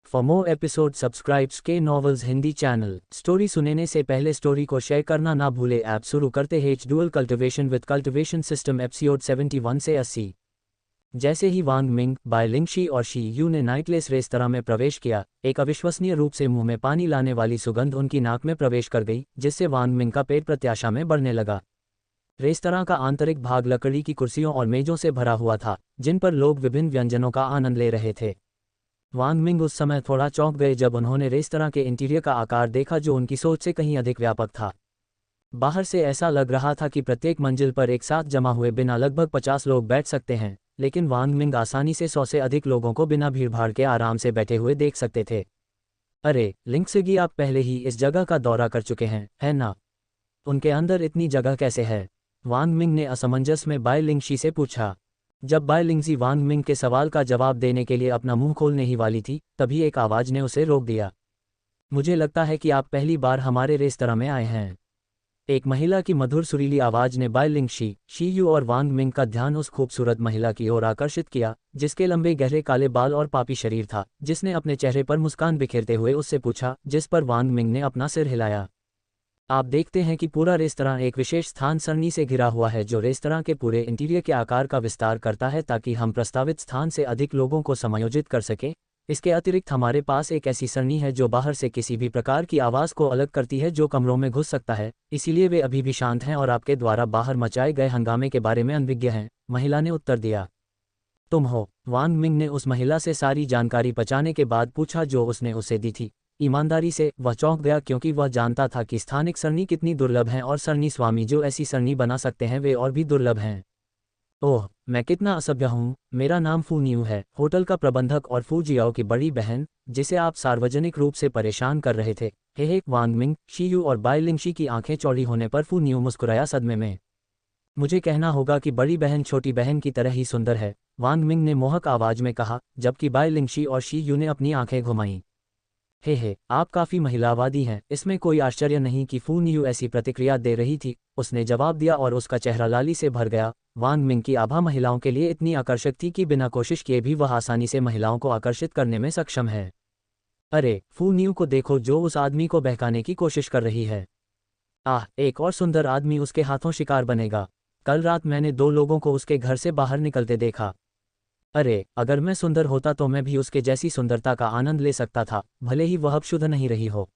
For more episode subscribes के novels Hindi channel. Story सुनने से पहले स्टोरी को शेयर करना ना भूले। ऐप शुरू करते हैं dual cultivation with cultivation system episode 71 से 80। जैसे ही वांग मिंग, बाय लिंगशी और शी यू ने नाइटलेस रेस्तरां में प्रवेश किया, एक अविश्वसनीय रूप से मुंह में पानी लाने वाली सुगंध उनकी नाक में प्रवेश कर गई, जिससे वांग मिंग का पेट प्रत्याशा में बढ़ने लगा। रेस्तरां का आंतरिक भाग लकड़ी की कुर्सियों और मेजों से भरा हुआ था, जिन पर लोग विभिन्न व्यंजनों का आनंद ले रहे थे। वांग मिंग उस समय थोड़ा चौंक गए जब उन्होंने रेस्तरां के इंटीरियर का आकार देखा, जो उनकी सोच से कहीं अधिक व्यापक था। बाहर से ऐसा लग रहा था कि प्रत्येक मंजिल पर एक साथ जमा हुए बिना लगभग 50 लोग बैठ सकते हैं, लेकिन वांग मिंग आसानी से 100 से अधिक लोगों को बिना भीड़भाड़ के आराम से बैठे हुए देख सकते थे। अरे लिंगशी, आप पहले ही इस जगह का दौरा कर चुके हैं, है ना? उनके अंदर इतनी जगह कैसे है? वांग मिंग ने असमंजस में बाय लिंगशी से पूछा। जब बाय लिंगशी वांग मिंग के सवाल का जवाब देने के लिए अपना मुंह खोलने ही वाली थी, तभी एक आवाज ने उसे रोक दिया। मुझे लगता है कि आप पहली बार हमारे रेस्तरां में आए हैं। एक महिला की मधुर सुरीली आवाज ने बाय लिंगशी, शी यू और वांग मिंग का ध्यान उस खूबसूरत महिला की ओर आकर्षित किया, जिसके लंबे गहरे काले बाल और पापी शरीर था, जिसने अपने चेहरे पर मुस्कान बिखेरते हुए उससे पूछा, जिस पर वांग मिंग ने अपना सिर हिलाया। आप देखते हैं कि पूरा रेस्तरां एक विशेष स्थान सरणी से घिरा हुआ है, जो रेस्तरां के पूरे इंटीरियर के आकार का विस्तार करता है ताकि हम प्रस्तावित स्थान से अधिक लोगों को समायोजित कर सकें। इसके अतिरिक्त हमारे पास एक ऐसी सरणी है जो बाहर से किसी भी प्रकार की आवाज़ को अलग करती है जो कमरों में घुस सकता है, इसीलिए वे अभी भी शांत हैं और आपके द्वारा बाहर मचाए गए हंगामे के बारे में अनभिज्ञ हैं, महिला ने उत्तर दिया। तुम हो? वांग मिंग ने उस महिला से सारी जानकारी पचाने के बाद पूछा जो उसने उसे दी थी। ईमानदारी से वह चौंक गया, क्योंकि वह जानता था कि स्थानिक सरणी कितनी दुर्लभ हैं और सरणी स्वामी जो ऐसी सरणी बना सकते हैं वे और भी दुर्लभ हैं। ओह, मैं कितना असभ्य हूँ। मेरा नाम फू न्यू है, होटल का प्रबंधक और फू जियाओ की बड़ी बहन, जिसे आप सार्वजनिक रूप से परेशान कर रहे थे। हे वांग मिंग, शी यू और बाय लिंगशी की आंखें चौड़ी होने पर फू न्यू मुस्कुराया सदमे में। मुझे कहना होगा कि बड़ी बहन छोटी बहन की तरह ही सुंदर है, वांग मिंग ने मोहक आवाज में कहा, जबकि बाय लिंगशी और शी यू ने अपनी आंखें घुमाईं। हे, आप काफ़ी महिलावादी हैं। इसमें कोई आश्चर्य नहीं कि फू न्यू ऐसी प्रतिक्रिया दे रही थी, उसने जवाब दिया और उसका चेहरा लाली से भर गया। वांग मिंग की आभा महिलाओं के लिए इतनी आकर्षक थी कि बिना कोशिश किए भी वह आसानी से महिलाओं को आकर्षित करने में सक्षम है। अरे फू न्यू को देखो जो उस आदमी को बहकाने की कोशिश कर रही है। आह, एक और सुंदर आदमी उसके हाथों शिकार बनेगा। कल रात मैंने 2 लोगों को उसके घर से बाहर निकलते देखा। अरे अगर मैं सुंदर होता तो मैं भी उसके जैसी सुंदरता का आनंद ले सकता था, भले ही वह अब शुद्ध नहीं रही हो।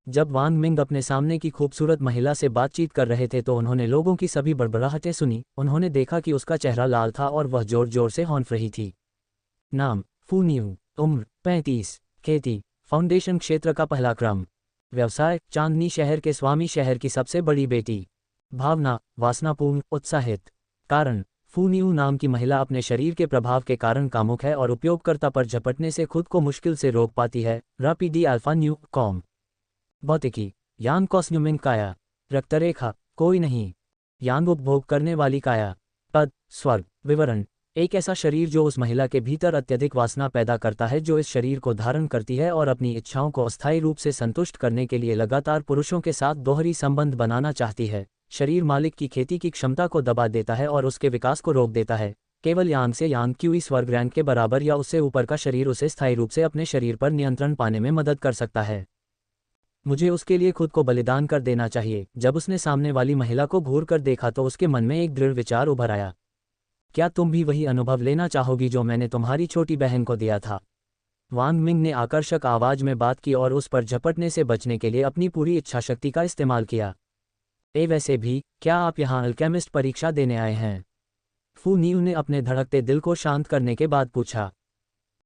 जब वांग मिंग अपने सामने की खूबसूरत महिला से बातचीत कर रहे थे तो उन्होंने लोगों की सभी बड़बड़ाहटें सुनी। उन्होंने देखा कि उसका चेहरा लाल था और वह जोर जोर से हौंफ रही थी। नाम फू न्यू, उम्र 35, खेती फाउंडेशन क्षेत्र का पहला क्रम, व्यवसाय चांदनी शहर के स्वामी शहर की सबसे बड़ी बेटी, भावना वासनापूर्ण उत्साहित, कारण फू न्यू नाम की महिला अपने शरीर के प्रभाव के कारण कामुक है और उपयोगकर्ता पर झपटने से खुद को मुश्किल से रोक पाती है। रापीडी अल्फा न्यू कॉम, भौतिकी यांग कॉस्म्यूमिंग काया, रक्तरेखा कोई नहीं, यांग उपभोग करने वाली काया, पद स्वर्ग विवरण, एक ऐसा शरीर जो उस महिला के भीतर अत्यधिक वासना पैदा करता है, जो इस शरीर को धारण करती है और अपनी इच्छाओं को अस्थायी रूप से संतुष्ट करने के लिए लगातार पुरुषों के साथ दोहरी संबंध बनाना चाहती है। शरीर मालिक की खेती की क्षमता को दबा देता है और उसके विकास को रोक देता है। केवल यांग से यांग क्यूई स्वर्ग रैंक के बराबर या उससे ऊपर का शरीर उसे स्थायी रूप से अपने शरीर पर नियंत्रण पाने में मदद कर सकता है। मुझे उसके लिए खुद को बलिदान कर देना चाहिए। जब उसने सामने वाली महिला को घूर कर देखा तो उसके मन में एक दृढ़ विचार उभर आया। क्या तुम भी वही अनुभव लेना चाहोगी जो मैंने तुम्हारी छोटी बहन को दिया था? वांग मिंग ने आकर्षक आवाज में बात की और उस पर झपटने से बचने के लिए अपनी पूरी इच्छाशक्ति का इस्तेमाल किया। वैसे भी, क्या आप यहाँ अल्केमिस्ट परीक्षा देने आए हैं? फू न्यू ने अपने धड़कते दिल को शांत करने के बाद पूछा।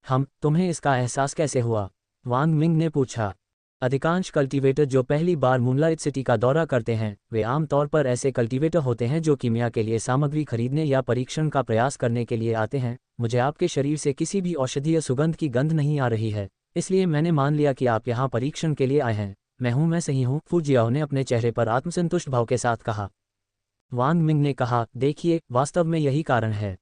तुम्हें इसका एहसास कैसे हुआ? वांग मिंग ने पूछा। अधिकांश कल्टीवेटर जो पहली बार मूनलाइट सिटी का दौरा करते हैं, वे आमतौर पर ऐसे कल्टीवेटर होते हैं जो कीमिया के लिए सामग्री खरीदने या परीक्षण का प्रयास करने के लिए आते हैं। मुझे आपके शरीर से किसी भी औषधीय सुगंध की गंध नहीं आ रही है, इसलिए मैंने मान लिया कि आप यहाँ परीक्षण के लिए आए हैं। मैं सही हूँ? फू जियाओ ने अपने चेहरे पर आत्मसंतुष्ट भाव के साथ कहा। वांग मिंग ने कहा, देखिए वास्तव में यही कारण है।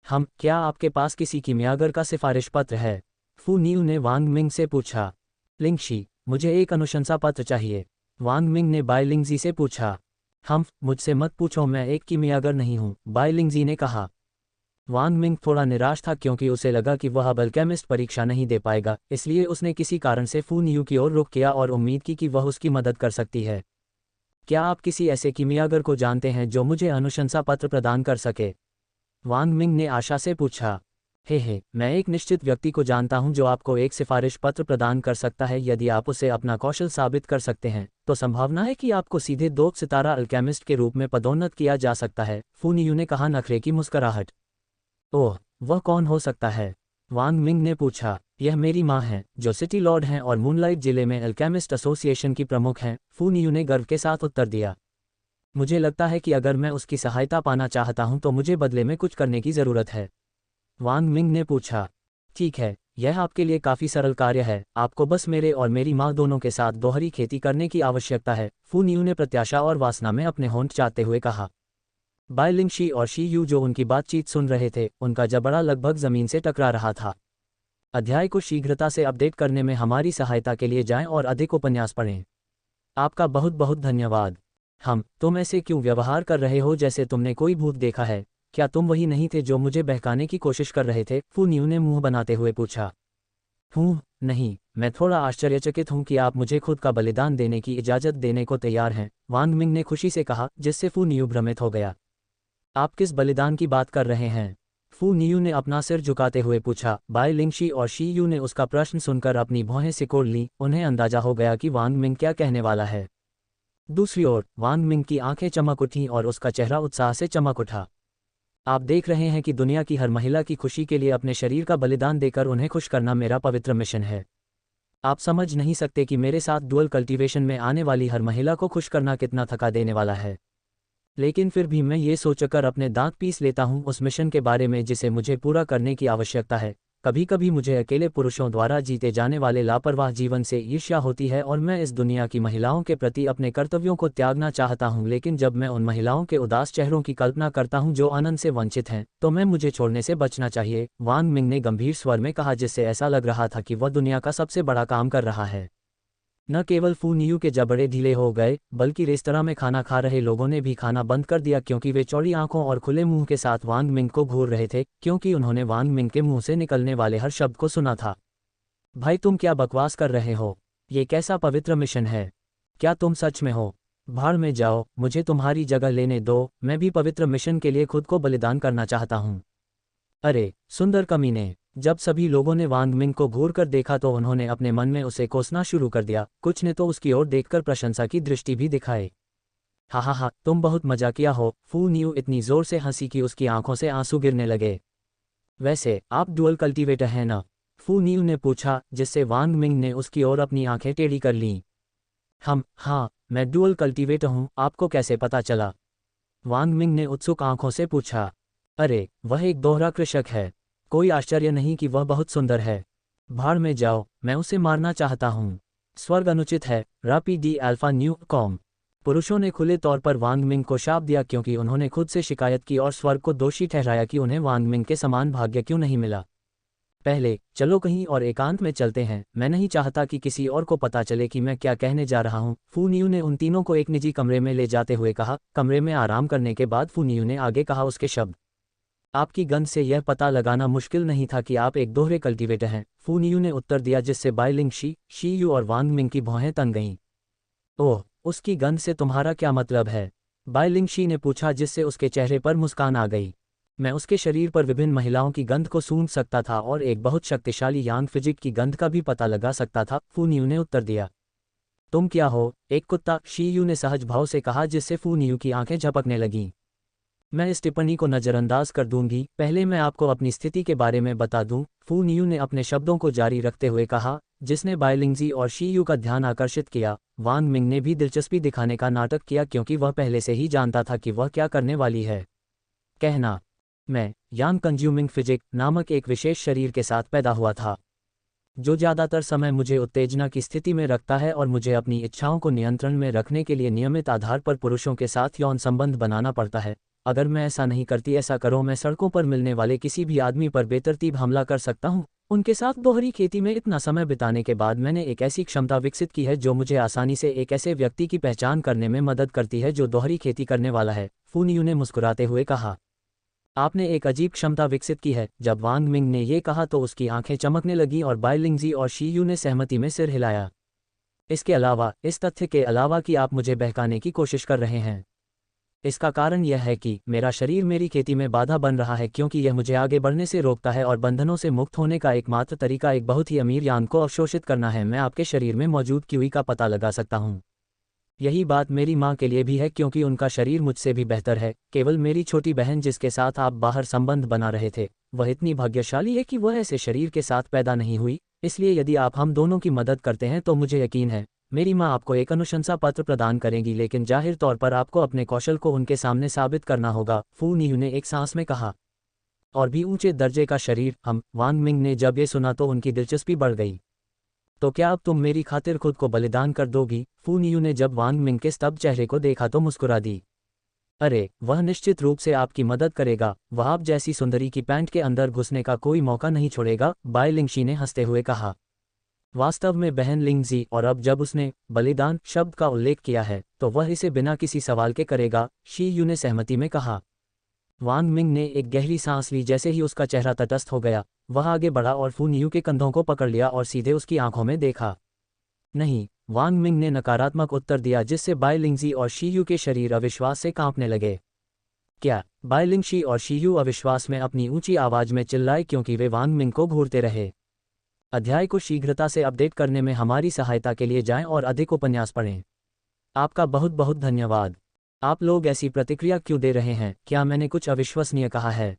क्या आपके पास किसी कीमियागर का सिफारिश पत्र है? फू न्यू ने वांग मिंग से पूछा। लिंगशी, मुझे एक अनुशंसा पत्र चाहिए। वांग मिंग ने बाय लिंगजी से पूछा। मुझसे मत पूछो, मैं एक कीमियागर नहीं हूँ, बाय लिंगजी ने कहा। वांग मिंग थोड़ा निराश था क्योंकि उसे लगा कि वह अब अल्केमिस्ट परीक्षा नहीं दे पाएगा, इसलिए उसने किसी कारण से फू नियू की ओर रुख किया और उम्मीद की कि वह उसकी मदद कर सकती है। क्या आप किसी ऐसे कीमियागर को जानते हैं जो मुझे अनुशंसा पत्र प्रदान कर सके? वांग मिंग ने आशा से पूछा। हे, मैं एक निश्चित व्यक्ति को जानता हूं जो आपको एक सिफारिश पत्र प्रदान कर सकता है। यदि आप उसे अपना कौशल साबित कर सकते हैं तो संभावना है कि आपको सीधे 2 सितारा अल्केमिस्ट के रूप में पदोन्नत किया जा सकता है, फू नियू ने कहा नखरे की मुस्कुराहट। ओह, वह कौन हो सकता है? वांग मिंग ने पूछा। यह मेरी माँ है, जो सिटी लॉर्ड हैं और मूनलाइट जिले में अल्केमिस्ट एसोसिएशन की प्रमुख हैं, फू नियू ने गर्व के साथ उत्तर दिया। मुझे लगता है कि अगर मैं उसकी सहायता पाना चाहता हूं तो मुझे बदले में कुछ करने की ज़रूरत है। वांग मिंग ने पूछा। ठीक है, यह आपके लिए काफ़ी सरल कार्य है, आपको बस मेरे और मेरी माँ दोनों के साथ दोहरी खेती करने की आवश्यकता है, फू नियू ने प्रत्याशा और वासना में अपने होंठ चाटते हुए कहा। बाय लिंगशी और शी यू जो उनकी बातचीत सुन रहे थे, उनका जबड़ा लगभग ज़मीन से टकरा रहा था। अध्याय को शीघ्रता से अपडेट करने में हमारी सहायता के लिए जाएं और अधिक उपन्यास पढ़ें। आपका बहुत बहुत धन्यवाद। तुम ऐसे क्यों व्यवहार कर रहे हो जैसे तुमने कोई भूत देखा है? क्या तुम वही नहीं थे जो मुझे बहकाने की कोशिश कर रहे थे? फू नियू ने मुंह बनाते हुए पूछा। नहीं, मैं थोड़ा आश्चर्यचकित हूं कि आप मुझे खुद का बलिदान देने की इजाज़त देने को तैयार हैं, वांग मिंग ने खुशी से कहा, जिससे फू नियू भ्रमित हो गया। आप किस बलिदान की बात कर रहे हैं? फू नियू ने अपना सिर झुकाते हुए पूछा। बाय लिंगशी और शी यू ने उसका प्रश्न सुनकर अपनी भौहें सिकोड़ लीं, उन्हें अंदाजा हो गया कि वांग मिंग क्या कहने वाला है। दूसरी ओर वांग मिंग की आंखें चमक उठीं और उसका चेहरा उत्साह से चमक उठा। आप देख रहे हैं कि दुनिया की हर महिला की खुशी के लिए अपने शरीर का बलिदान देकर उन्हें खुश करना मेरा पवित्र मिशन है। आप समझ नहीं सकते कि मेरे साथ डुअल कल्टीवेशन में आने वाली हर महिला को खुश करना कितना थका देने वाला है। लेकिन फिर भी मैं ये सोचकर अपने दांत पीस लेता हूँ उस मिशन के बारे में जिसे मुझे पूरा करने की आवश्यकता है। कभी कभी मुझे अकेले पुरुषों द्वारा जीते जाने वाले लापरवाह जीवन से ईर्ष्या होती है और मैं इस दुनिया की महिलाओं के प्रति अपने कर्तव्यों को त्यागना चाहता हूं, लेकिन जब मैं उन महिलाओं के उदास चेहरों की कल्पना करता हूं जो आनंद से वंचित हैं, तो मैं मुझे छोड़ने से बचना चाहिए, वांग मिंग ने गंभीर स्वर में कहा, जिससे ऐसा लग रहा था कि वह दुनिया का सबसे बड़ा काम कर रहा है। न केवल फू नियू के जबड़े ढीले हो गए, बल्कि रेस्तरां में खाना खा रहे लोगों ने भी खाना बंद कर दिया क्योंकि वे चौड़ी आंखों और खुले मुंह के साथ वांग मिंग को घूर रहे थे, क्योंकि उन्होंने वांग मिंग के मुंह से निकलने वाले हर शब्द को सुना था। भाई तुम क्या बकवास कर रहे हो? ये कैसा पवित्र मिशन है? क्या तुम सच में हो? भाड़ में जाओ, मुझे तुम्हारी जगह लेने दो, मैं भी पवित्र मिशन के लिए खुद को बलिदान करना चाहता हूँ। अरे सुंदर कमीने! जब सभी लोगों ने वांग मिंग को घूर कर देखा तो उन्होंने अपने मन में उसे कोसना शुरू कर दिया, कुछ ने तो उसकी ओर देखकर प्रशंसा की दृष्टि भी दिखाए। हा, तुम बहुत मजाकिया हो, फू नियू इतनी जोर से हंसी कि उसकी आंखों से आंसू गिरने लगे। वैसे आप डुअल कल्टीवेटर हैं ना? फू नियू ने पूछा, जिससे वांग मिंग ने उसकी ओर अपनी आंखें टेढ़ी कर लीं। हाँ, मैं डुअल कल्टीवेटर हूँ, आपको कैसे पता चला? वांग मिंग ने उत्सुक आंखों से पूछा। अरे वह एक दोहरा कृषक है, कोई आश्चर्य नहीं कि वह बहुत सुंदर है। भाड़ में जाओ, मैं उसे मारना चाहता हूँ। स्वर्ग अनुचित है, रापी डी अल्फा न्यू कॉम। पुरुषों ने खुले तौर पर वांग मिंग को शाप दिया क्योंकि उन्होंने खुद से शिकायत की और स्वर्ग को दोषी ठहराया कि उन्हें वांग मिंग के समान भाग्य क्यों नहीं मिला। पहले चलो कहीं और एकांत में चलते हैं, मैं नहीं चाहता कि किसी और को पता चले कि मैं क्या कहने जा रहा हूँ, फू नियू ने उन तीनों को एक निजी कमरे में ले जाते हुए कहा। कमरे में आराम करने के बाद फू नियू ने आगे कहा, उसके शब्द। आपकी गंध से यह पता लगाना मुश्किल नहीं था कि आप एक दोहरे कल्टीवेटर हैं, फू नियू ने उत्तर दिया, जिससे बाय लिंगशी, शी यू और वांग मिंग की भौहें तन गईं। ओह, उसकी गंध से तुम्हारा क्या मतलब है? बाय लिंगशी ने पूछा, जिससे उसके चेहरे पर मुस्कान आ गई। मैं उसके शरीर पर विभिन्न महिलाओं की गंध को सूंघ सकता था और एक बहुत शक्तिशाली यांग फिजिक की गंध का भी पता लगा सकता था, फू नियू ने उत्तर दिया। तुम क्या हो, एक कुत्ता? शी यू ने सहज भाव से कहा, जिससे फू नियू की आंखें झपकने लगीं। मैं इस टिप्पणी को नज़रअंदाज कर दूंगी, पहले मैं आपको अपनी स्थिति के बारे में बता दूं, फू नियू ने अपने शब्दों को जारी रखते हुए कहा, जिसने बाय लिंगजी और शी यू का ध्यान आकर्षित किया। वांग मिंग ने भी दिलचस्पी दिखाने का नाटक किया क्योंकि वह पहले से ही जानता था कि वह क्या करने वाली है। कहना, मैं यांग कंज्यूमिंग फिजिक नामक एक विशेष शरीर के साथ पैदा हुआ था, जो ज़्यादातर समय मुझे उत्तेजना की स्थिति में रखता है और मुझे अपनी इच्छाओं को नियंत्रण में रखने के लिए नियमित आधार पर पुरुषों के साथ यौन संबंध बनाना पड़ता है। अगर मैं ऐसा नहीं करती, ऐसा करो, मैं सड़कों पर मिलने वाले किसी भी आदमी पर बेतरतीब हमला कर सकता हूँ। उनके साथ दोहरी खेती में इतना समय बिताने के बाद मैंने एक ऐसी क्षमता विकसित की है जो मुझे आसानी से एक ऐसे व्यक्ति की पहचान करने में मदद करती है जो दोहरी खेती करने वाला है, फू नियू ने मुस्कुराते हुए कहा। आपने एक अजीब क्षमता विकसित की है। जब वांग मिंग ने ये कहा तो उसकी आंखें चमकने लगीं और बाई लिंगजी और शी यू ने सहमति में सिर हिलाया। इसके अलावा, इस तथ्य के अलावा कि आप मुझे बहकाने की कोशिश कर रहे हैं, इसका कारण यह है कि मेरा शरीर मेरी खेती में बाधा बन रहा है क्योंकि यह मुझे आगे बढ़ने से रोकता है और बंधनों से मुक्त होने का एकमात्र तरीका एक बहुत ही अमीर यान को अवशोषित करना है। मैं आपके शरीर में मौजूद क्यूई का पता लगा सकता हूँ। यही बात मेरी माँ के लिए भी है क्योंकि उनका शरीर मुझसे भी बेहतर है। केवल मेरी छोटी बहन जिसके साथ आप बाहर संबंध बना रहे थे, वह इतनी भाग्यशाली है कि वह ऐसे शरीर के साथ पैदा नहीं हुई। इसलिए यदि आप हम दोनों की मदद करते हैं तो मुझे यकीन है मेरी माँ आपको एक अनुशंसा पत्र प्रदान करेंगी, लेकिन जाहिर तौर पर आपको अपने कौशल को उनके सामने साबित करना होगा, फू नियू ने एक सांस में कहा। और भी ऊंचे दर्जे का शरीर, हम। वांग मिंग ने जब ये सुना तो उनकी दिलचस्पी बढ़ गई। तो क्या अब तुम मेरी खातिर खुद को बलिदान कर दोगी? फू नियू ने जब वांग मिंग के स्तब्ध चेहरे को देखा तो मुस्कुरा दी। अरे, वह निश्चित रूप से आपकी मदद करेगा। वह आप जैसी सुंदरी की पैंट के अंदर घुसने का कोई मौका नहीं छोड़ेगा, बाई लिंगशी ने हंसते हुए कहा। वास्तव में बहन लिंगजी, और अब जब उसने बलिदान शब्द का उल्लेख किया है तो वह इसे बिना किसी सवाल के करेगा, शी यू ने सहमति में कहा। वांग मिंग ने एक गहरी सांस ली। जैसे ही उसका चेहरा तटस्थ हो गया, वह आगे बढ़ा और फू नियू के कंधों को पकड़ लिया और सीधे उसकी आंखों में देखा। नहीं, वांग मिंग ने नकारात्मक उत्तर दिया, जिससे बाई लिंगजी और शी यू के शरीर अविश्वास से कांपने लगे। क्या? बाई लिंगशी और शी यू अविश्वास में अपनी ऊंची आवाज में चिल्लाए क्योंकि वे वांग मिंग को घूरते रहे। अध्याय को शीघ्रता से अपडेट करने में हमारी सहायता के लिए जाएं और अधिक उपन्यास पढ़ें। आपका बहुत बहुत धन्यवाद। आप लोग ऐसी प्रतिक्रिया क्यों दे रहे हैं? क्या मैंने कुछ अविश्वसनीय कहा है?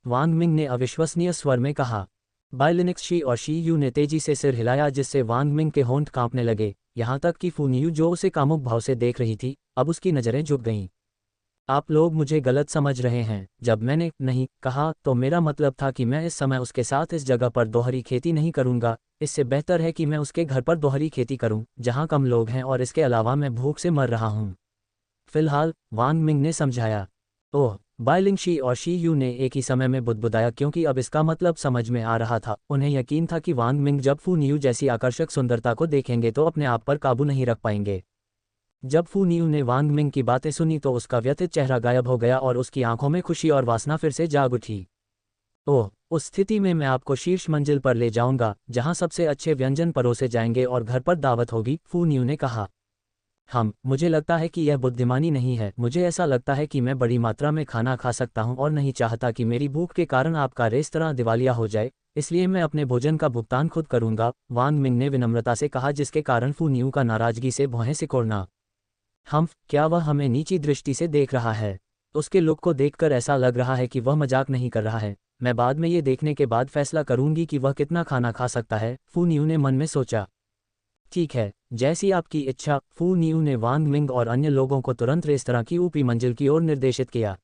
वांग मिंग ने अविश्वसनीय स्वर में कहा। बाई लिंगशी और शी यू ने तेजी से सिर हिलाया, जिससे वांग मिंग के होंठ कांपने लगे। यहाँ तक कि फू नियू जो उसे कामुक भाव से देख रही थी, अब उसकी नज़रें झुक गईं। आप लोग मुझे गलत समझ रहे हैं। जब मैंने नहीं कहा तो मेरा मतलब था कि मैं इस समय उसके साथ इस जगह पर दोहरी खेती नहीं करूंगा। इससे बेहतर है कि मैं उसके घर पर दोहरी खेती करूं, जहां कम लोग हैं, और इसके अलावा मैं भूख से मर रहा हूं फिलहाल, वांग मिंग ने समझाया। ओह, बाई लिंगशी और शी यू ने एक ही समय में बुदबुदाया क्योंकि अब इसका मतलब समझ में आ रहा था। उन्हें यकीन था कि वांग मिंग जब फू नियू जैसी आकर्षक सुंदरता को देखेंगे तो अपने आप पर काबू नहीं रख पाएंगे। जब फू नियू ने वांग मिंग की बातें सुनी तो उसका व्यथित चेहरा गायब हो गया और उसकी आंखों में खुशी और वासना फिर से जाग उठी। ओह, उस स्थिति में मैं आपको शीर्ष मंजिल पर ले जाऊंगा, जहां सबसे अच्छे व्यंजन परोसे जाएंगे और घर पर दावत होगी, फू नियू ने कहा। मुझे लगता है कि यह बुद्धिमानी नहीं है। मुझे ऐसा लगता है कि मैं बड़ी मात्रा में खाना खा सकता हूं और नहीं चाहता कि मेरी भूख के कारण आपका रेस्तरां दिवालिया हो जाए, इसलिए मैं अपने भोजन का भुगतान खुद करूंगा, वांग मिंग ने विनम्रता से कहा, जिसके कारण फू नियू का नाराजगी से भौहें सिकोड़ना। क्या वह हमें नीची दृष्टि से देख रहा है? उसके लुक को देखकर ऐसा लग रहा है कि वह मजाक नहीं कर रहा है। मैं बाद में ये देखने के बाद फैसला करूंगी कि वह कितना खाना खा सकता है, फू नियू ने मन में सोचा। ठीक है, जैसी आपकी इच्छा, फू नियू ने वांग मिंग और अन्य लोगों को तुरंत रेस्तरां की ऊपरी मंजिल की ओर निर्देशित किया।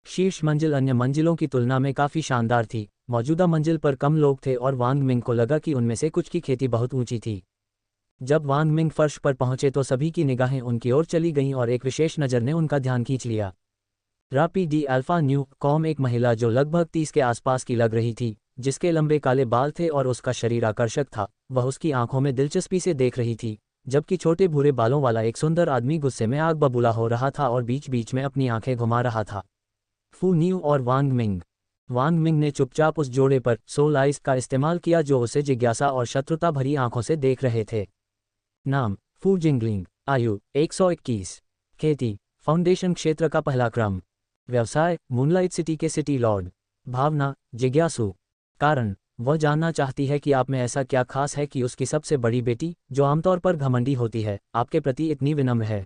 शीर्ष मंजिल अन्य मंजिलों की तुलना में काफ़ी शानदार थी। मौजूदा मंजिल पर कम लोग थे और वांग मिंग को लगा कि उनमें से कुछ की खेती बहुत ऊंची थी। जब वांग मिंग फर्श पर पहुंचे तो सभी की निगाहें उनकी ओर चली गईं और एक विशेष नज़र ने उनका ध्यान खींच लिया। रापी डी अल्फा न्यू कॉम, एक महिला जो लगभग 30 के आसपास की लग रही थी, जिसके लंबे काले बाल थे और उसका शरीर आकर्षक था, वह उसकी आंखों में दिलचस्पी से देख रही थी, जबकि छोटे भूरे बालों वाला एक सुंदर आदमी गुस्से में आग बबूला हो रहा था और बीच बीच में अपनी आंखें घुमा रहा था। फू नियू और वांग मिंग। वांग मिंग ने चुपचाप उस जोड़े पर सोल आइज का इस्तेमाल किया जो उसे जिज्ञासा और शत्रुता भरी आंखों से देख रहे थे। नाम, फू जिंगलिंग। आयु, 121। खेती, फाउंडेशन क्षेत्र का पहला क्रम। व्यवसाय, मूनलाइट सिटी के सिटी लॉर्ड। भावना, जिज्ञासु। कारण, वह जानना चाहती है कि आप में ऐसा क्या खास है कि उसकी सबसे बड़ी बेटी, जो आमतौर पर घमंडी होती है, आपके प्रति इतनी विनम्र है।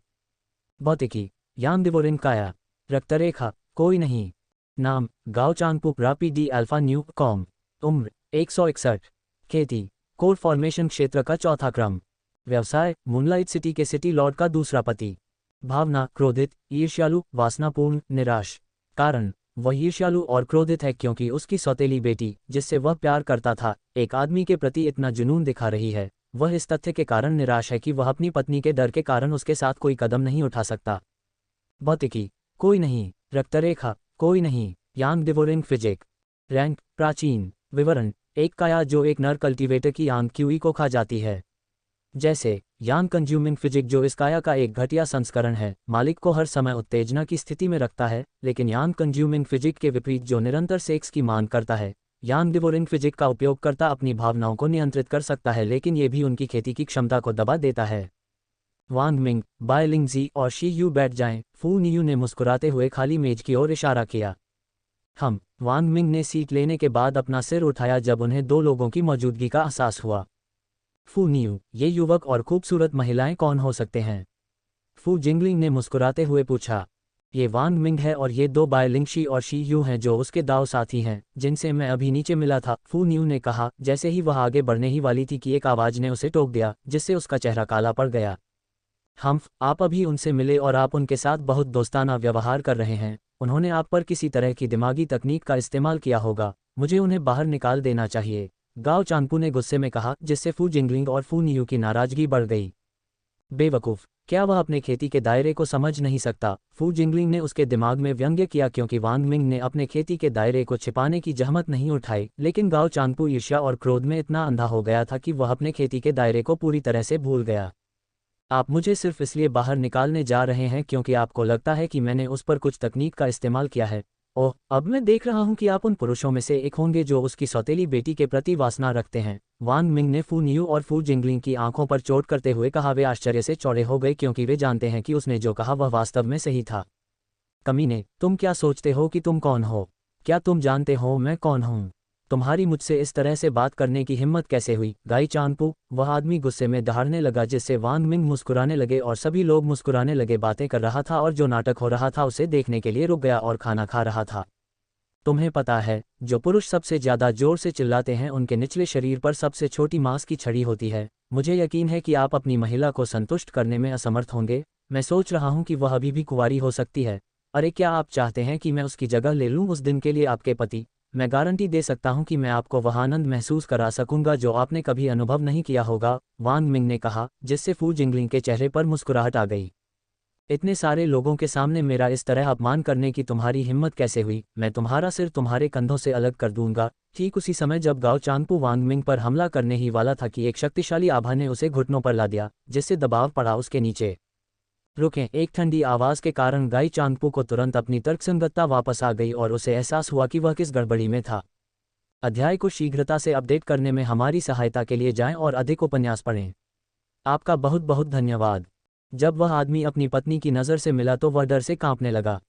भौतिकी, यान दिवोरिन काया। रक्तरेखा, कोई नहीं। नाम, गाओ चांगपू, रापी डी अल्फा न्यू कॉम। उम्र, 161। खेती, कोर फॉर्मेशन क्षेत्र का चौथा क्रम। व्यवसाय, मूनलाइट सिटी के सिटी लॉर्ड का दूसरा पति। भावना, क्रोधित, ईर्ष्यालु, वासनापूर्ण, निराश। कारण, वह ईर्ष्यालु और क्रोधित है क्योंकि उसकी सौतेली बेटी, जिससे वह प्यार करता था, एक आदमी के प्रति इतना जुनून दिखा रही है। वह इस तथ्य के कारण निराश है कि वह अपनी पत्नी के डर के कारण उसके साथ कोई कदम नहीं उठा सकता। भौतिकी, कोई नहीं। रक्तरेखा, कोई नहीं। यांग डिवोरिंग फिजिक। रैंक, प्राचीन। विवरण, एक काया जो एक नर कल्टीवेटर की यांग क्यूई को खा जाती है। जैसे यान कंज्यूमिंग फिजिक जो इस काया का एक घटिया संस्करण है, मालिक को हर समय उत्तेजना की स्थिति में रखता है, लेकिन यान कंज्यूमिंग फिजिक के विपरीत जो निरंतर सेक्स की मांग करता है, यान डिवोरिंग फिजिक का उपयोगकर्ता अपनी भावनाओं को नियंत्रित कर सकता है, लेकिन ये भी उनकी खेती की क्षमता को दबा देता है। वांग मिंग, बाय लिंगजी और शी यू बैठ जाएं, फू नियू ने मुस्कुराते हुए खाली मेज की ओर इशारा किया। वांग मिंग ने सीट लेने के बाद अपना सिर उठाया जब उन्हें दो लोगों की मौजूदगी का एहसास हुआ। फू नियू, ये युवक और खूबसूरत महिलाएं कौन हो सकते हैं? फू जिंगलिंग ने मुस्कुराते हुए पूछा। ये वांग मिंग है और ये दो बाय लिंगशी और शी यू हैं जो उसके दाव साथी हैं, जिनसे मैं अभी नीचे मिला था, फू नियू ने कहा, जैसे ही वह आगे बढ़ने ही वाली थी कि एक आवाज ने उसे टोक दिया, जिससे उसका चेहरा काला पड़ गया। आप अभी उनसे मिले और आप उनके साथ बहुत दोस्ताना व्यवहार कर रहे हैं। उन्होंने आप पर किसी तरह की दिमागी तकनीक का इस्तेमाल किया होगा। मुझे उन्हें बाहर निकाल देना चाहिए, गाओ चांगपू ने गुस्से में कहा, जिससे फू जिंगलिंग और फू नियू की नाराजगी बढ़ गई। बेवकूफ़, क्या वह अपने खेती के दायरे को समझ नहीं सकता? फू जिंगलिंग ने उसके दिमाग में व्यंग्य किया क्योंकि वांग मिंग ने अपने खेती के दायरे को छिपाने की जहमत नहीं उठाई, लेकिन गाओ चांगपू ईर्ष्या और क्रोध में इतना अंधा हो गया था कि वह अपने खेती के दायरे को पूरी तरह से भूल गया। आप मुझे सिर्फ इसलिए बाहर निकालने जा रहे हैं क्योंकि आपको लगता है कि मैंने उस पर कुछ तकनीक का इस्तेमाल किया है। ओह, अब मैं देख रहा हूं कि आप उन पुरुषों में से एक होंगे जो उसकी सौतेली बेटी के प्रति वासना रखते हैं। वांग मिंग ने फू नियू और फू जिंगलिंग की आंखों पर चोट करते हुए कहा। वे आश्चर्य से चौड़े हो गए क्योंकि वे जानते हैं कि उसने जो कहा वह वास्तव में सही था। कमीने, तुम क्या सोचते हो कि तुम कौन हो? क्या तुम जानते हो मैं कौन हूँ? तुम्हारी मुझसे इस तरह से बात करने की हिम्मत कैसे हुई? गाई चांगपू, वह आदमी गुस्से में दहाड़ने लगा, जिससे वांग मिंग मुस्कुराने लगे और सभी लोग मुस्कुराने लगे। बातें कर रहा था और जो नाटक हो रहा था उसे देखने के लिए रुक गया और खाना खा रहा था। तुम्हें पता है, जो पुरुष सबसे ज्यादा जोर से चिल्लाते हैं उनके निचले शरीर पर सबसे छोटी मांस की छड़ी होती है। मुझे यकीन है कि आप अपनी महिला को संतुष्ट करने में असमर्थ होंगे। मैं सोच रहा हूं कि वह अभी भी कुंवारी हो सकती है। अरे, क्या आप चाहते हैं कि मैं उसकी जगह ले लूं उस दिन के लिए आपके पति? मैं गारंटी दे सकता हूं कि मैं आपको वह आनंद महसूस करा सकूंगा जो आपने कभी अनुभव नहीं किया होगा, वांग मिंग ने कहा, जिससे फू जिंगलिंग के चेहरे पर मुस्कुराहट आ गई। इतने सारे लोगों के सामने मेरा इस तरह अपमान करने की तुम्हारी हिम्मत कैसे हुई? मैं तुम्हारा सिर तुम्हारे कंधों से अलग कर दूंगा। ठीक उसी समय जब गाओ चांगपू वांग मिंग पर हमला करने ही वाला था कि एक शक्तिशाली आभा ने उसे घुटनों पर ला दिया, जिससे दबाव पड़ा उसके नीचे। रुकें, एक ठंडी आवाज के कारण गाई चांगपू को तुरंत अपनी तर्कसंगतता वापस आ गई और उसे एहसास हुआ कि वह किस गड़बड़ी में था। अध्याय को शीघ्रता से अपडेट करने में हमारी सहायता के लिए जाएं और अधिक उपन्यास पढ़ें। आपका बहुत बहुत धन्यवाद। जब वह आदमी अपनी पत्नी की नज़र से मिला तो वह डर से कांपने लगा।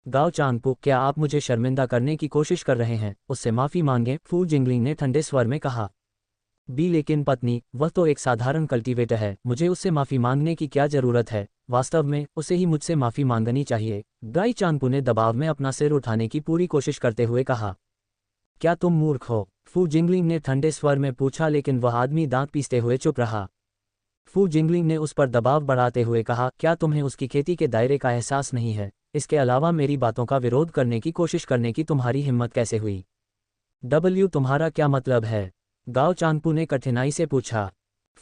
गाओ चांगपू, क्या आप मुझे शर्मिंदा करने की कोशिश कर रहे हैं? उससे माफ़ी मांगें, फू जिंगलिंग ने ठंडे स्वर में कहा। लेकिन पत्नी, वह तो एक साधारण कल्टीवेटर है, मुझे उससे माफ़ी मांगने की क्या ज़रूरत है? वास्तव में उसे ही मुझसे माफ़ी मांगनी चाहिए, गाई चांगपू ने दबाव में अपना सिर उठाने की पूरी कोशिश करते हुए कहा। क्या तुम मूर्ख हो? फू जिंगलिंग ने ठंडे स्वर में पूछा, लेकिन वह आदमी दांत पीसते हुए चुप रहा। फू जिंगलिंग ने उस पर दबाव बढ़ाते हुए कहा, क्या तुम्हें उसकी खेती के दायरे का एहसास नहीं है? इसके अलावा मेरी बातों का विरोध करने की कोशिश करने की तुम्हारी हिम्मत कैसे हुई? तुम्हारा क्या मतलब है? गाओ चांगपू ने कठिनाई से पूछा।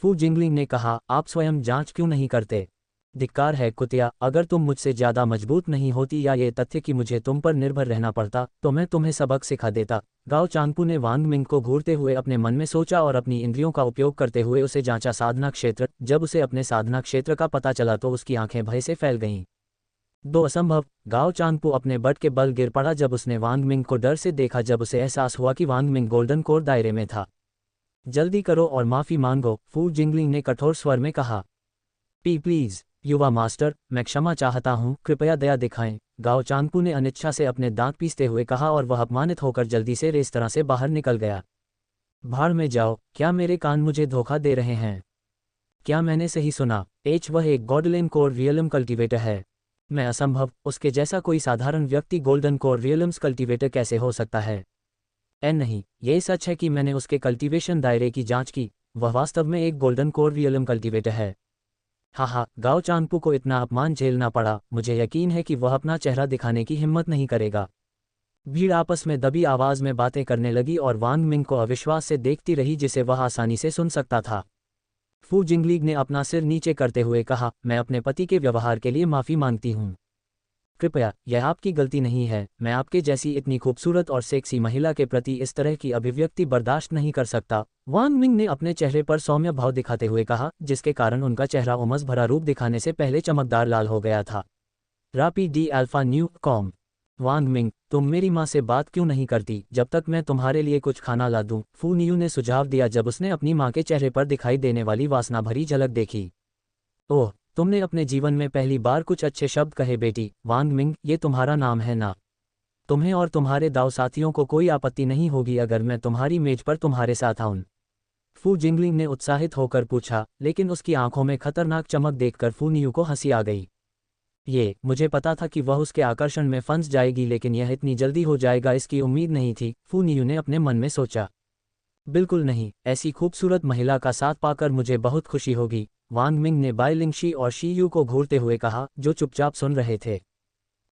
फू जिंगलिंग ने कहा, आप स्वयं जांच क्यों नहीं करते? धिक्कार है कुतिया, अगर तुम मुझसे ज़्यादा मजबूत नहीं होती या ये तथ्य कि मुझे तुम पर निर्भर रहना पड़ता तो मैं तुम्हें सबक सिखा देता। गाओ चांगपू ने वांग मिंग को घूरते हुए अपने मन में सोचा और अपनी इंद्रियों का उपयोग करते हुए उसे जांचा साधना क्षेत्र। जब उसे अपने साधना क्षेत्र का पता चला तो उसकी आंखें भय से फैल गईं। दो असंभव। गाओ चांगपू अपने बट के बल गिर पड़ा जब उसने वांग मिंग को डर से देखा, जब उसे एहसास हुआ कि वांग मिंग गोल्डन कोर दायरे में था। जल्दी करो और माफ़ी मांगो, फू जिंगलिंग ने कठोर स्वर में कहा। प्लीज़ युवा मास्टर, मैं क्षमा चाहता हूँ, कृपया दया दिखाएं, गाओ चांगपू ने अनिच्छा से अपने दांत पीसते हुए कहा और वह अपमानित होकर जल्दी से रेस्तरां से बाहर निकल गया। भाड़ में जाओ, क्या मेरे कान मुझे धोखा दे रहे हैं? क्या मैंने सही सुना? वह एक गोल्डन कोर रियलम कल्टीवेटर है। मैं असंभव, उसके जैसा कोई साधारण व्यक्ति गोल्डन कोर रियलम्स कल्टीवेटर कैसे हो सकता है? नहीं, यह सच है कि मैंने उसके कल्टीवेशन दायरे की जांच की, वह वास्तव में एक गोल्डन कोर रियलम कल्टीवेटर है। हाँ, गाओ चांगपू को इतना अपमान झेलना पड़ा, मुझे यकीन है कि वह अपना चेहरा दिखाने की हिम्मत नहीं करेगा। भीड़ आपस में दबी आवाज़ में बातें करने लगी और वांग मिंग को अविश्वास से देखती रही, जिसे वह आसानी से सुन सकता था। फू जिंगलिंग ने अपना सिर नीचे करते हुए कहा, मैं अपने पति के व्यवहार के लिए माफ़ी मांगती हूँ। कृपया, यह आपकी गलती नहीं है, मैं आपके जैसी इतनी खूबसूरत और सेक्सी महिला के प्रति इस तरह की अभिव्यक्ति बर्दाश्त नहीं कर सकता, वांग मिंग ने अपने चेहरे पर सौम्य भाव दिखाते हुए कहा, जिसके कारण उनका चेहरा उमस भरा रूप दिखाने से पहले चमकदार लाल हो गया था। रापी डी अल्फा न्यू कॉम। वांग मिंग, तुम मेरी माँ से बात क्यों नहीं करती जब तक मैं तुम्हारे लिए कुछ खाना ला दूं, फू नियू ने सुझाव दिया जब उसने अपनी माँ के चेहरे पर दिखाई देने वाली वासना भरी झलक देखी। ओह, तुमने अपने जीवन में पहली बार कुछ अच्छे शब्द कहे बेटी। वांग मिंग, ये तुम्हारा नाम है ना? तुम्हें और तुम्हारे दाव साथियों को कोई आपत्ति नहीं होगी अगर मैं तुम्हारी मेज पर तुम्हारे साथ आऊं? फू जिंगलिंग ने उत्साहित होकर पूछा, लेकिन उसकी आंखों में खतरनाक चमक देखकर फू नियू को हंसी आ गई। मुझे पता था कि वह उसके आकर्षण में फंस जाएगी, लेकिन यह इतनी जल्दी हो जाएगा इसकी उम्मीद नहीं थी, फू नियू ने अपने मन में सोचा। बिल्कुल नहीं, ऐसी खूबसूरत महिला का साथ पाकर मुझे बहुत खुशी होगी, वांग मिंग ने बाई लिंगशी और शी यू को घूरते हुए कहा, जो चुपचाप सुन रहे थे।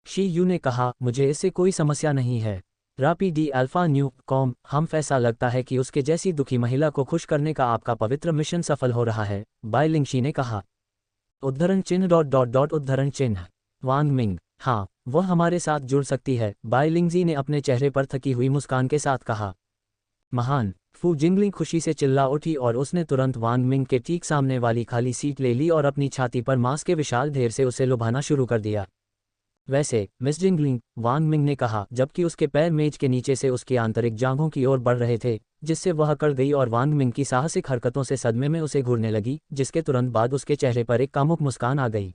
शी यू ने कहा, मुझे इससे कोई समस्या नहीं है। रापी डी अल्फा न्यू कॉम, हम फैसला लगता है कि उसके जैसी दुखी महिला को खुश करने का आपका पवित्र मिशन सफल हो रहा है, बाई लिंगशी ने कहा। उद्धरण चिन्ह उद्धरण चिन्ह। वांग मिंग, हाँ, वह हमारे साथ जुड़ सकती है, बाई लिंगजी ने अपने चेहरे पर थकी हुई मुस्कान के साथ कहा। महान। फू जिंगलिंग खुशी से चिल्ला उठी और उसने तुरंत वांग मिंग के ठीक सामने वाली खाली सीट ले ली और अपनी छाती पर मांस के विशाल ढेर से उसे लुभाना शुरू कर दिया। वैसे मिस जिंगलिंग, वांग मिंग ने कहा जबकि उसके पैर मेज के नीचे से उसकी आंतरिक जांघों की ओर बढ़ रहे थे, जिससे वह अकड़ गई और वांग मिंग की साहसिक हरकतों से सदमे में उसे घूरने लगी, जिसके तुरंत बाद उसके चेहरे पर एक कामुक मुस्कान आ गई।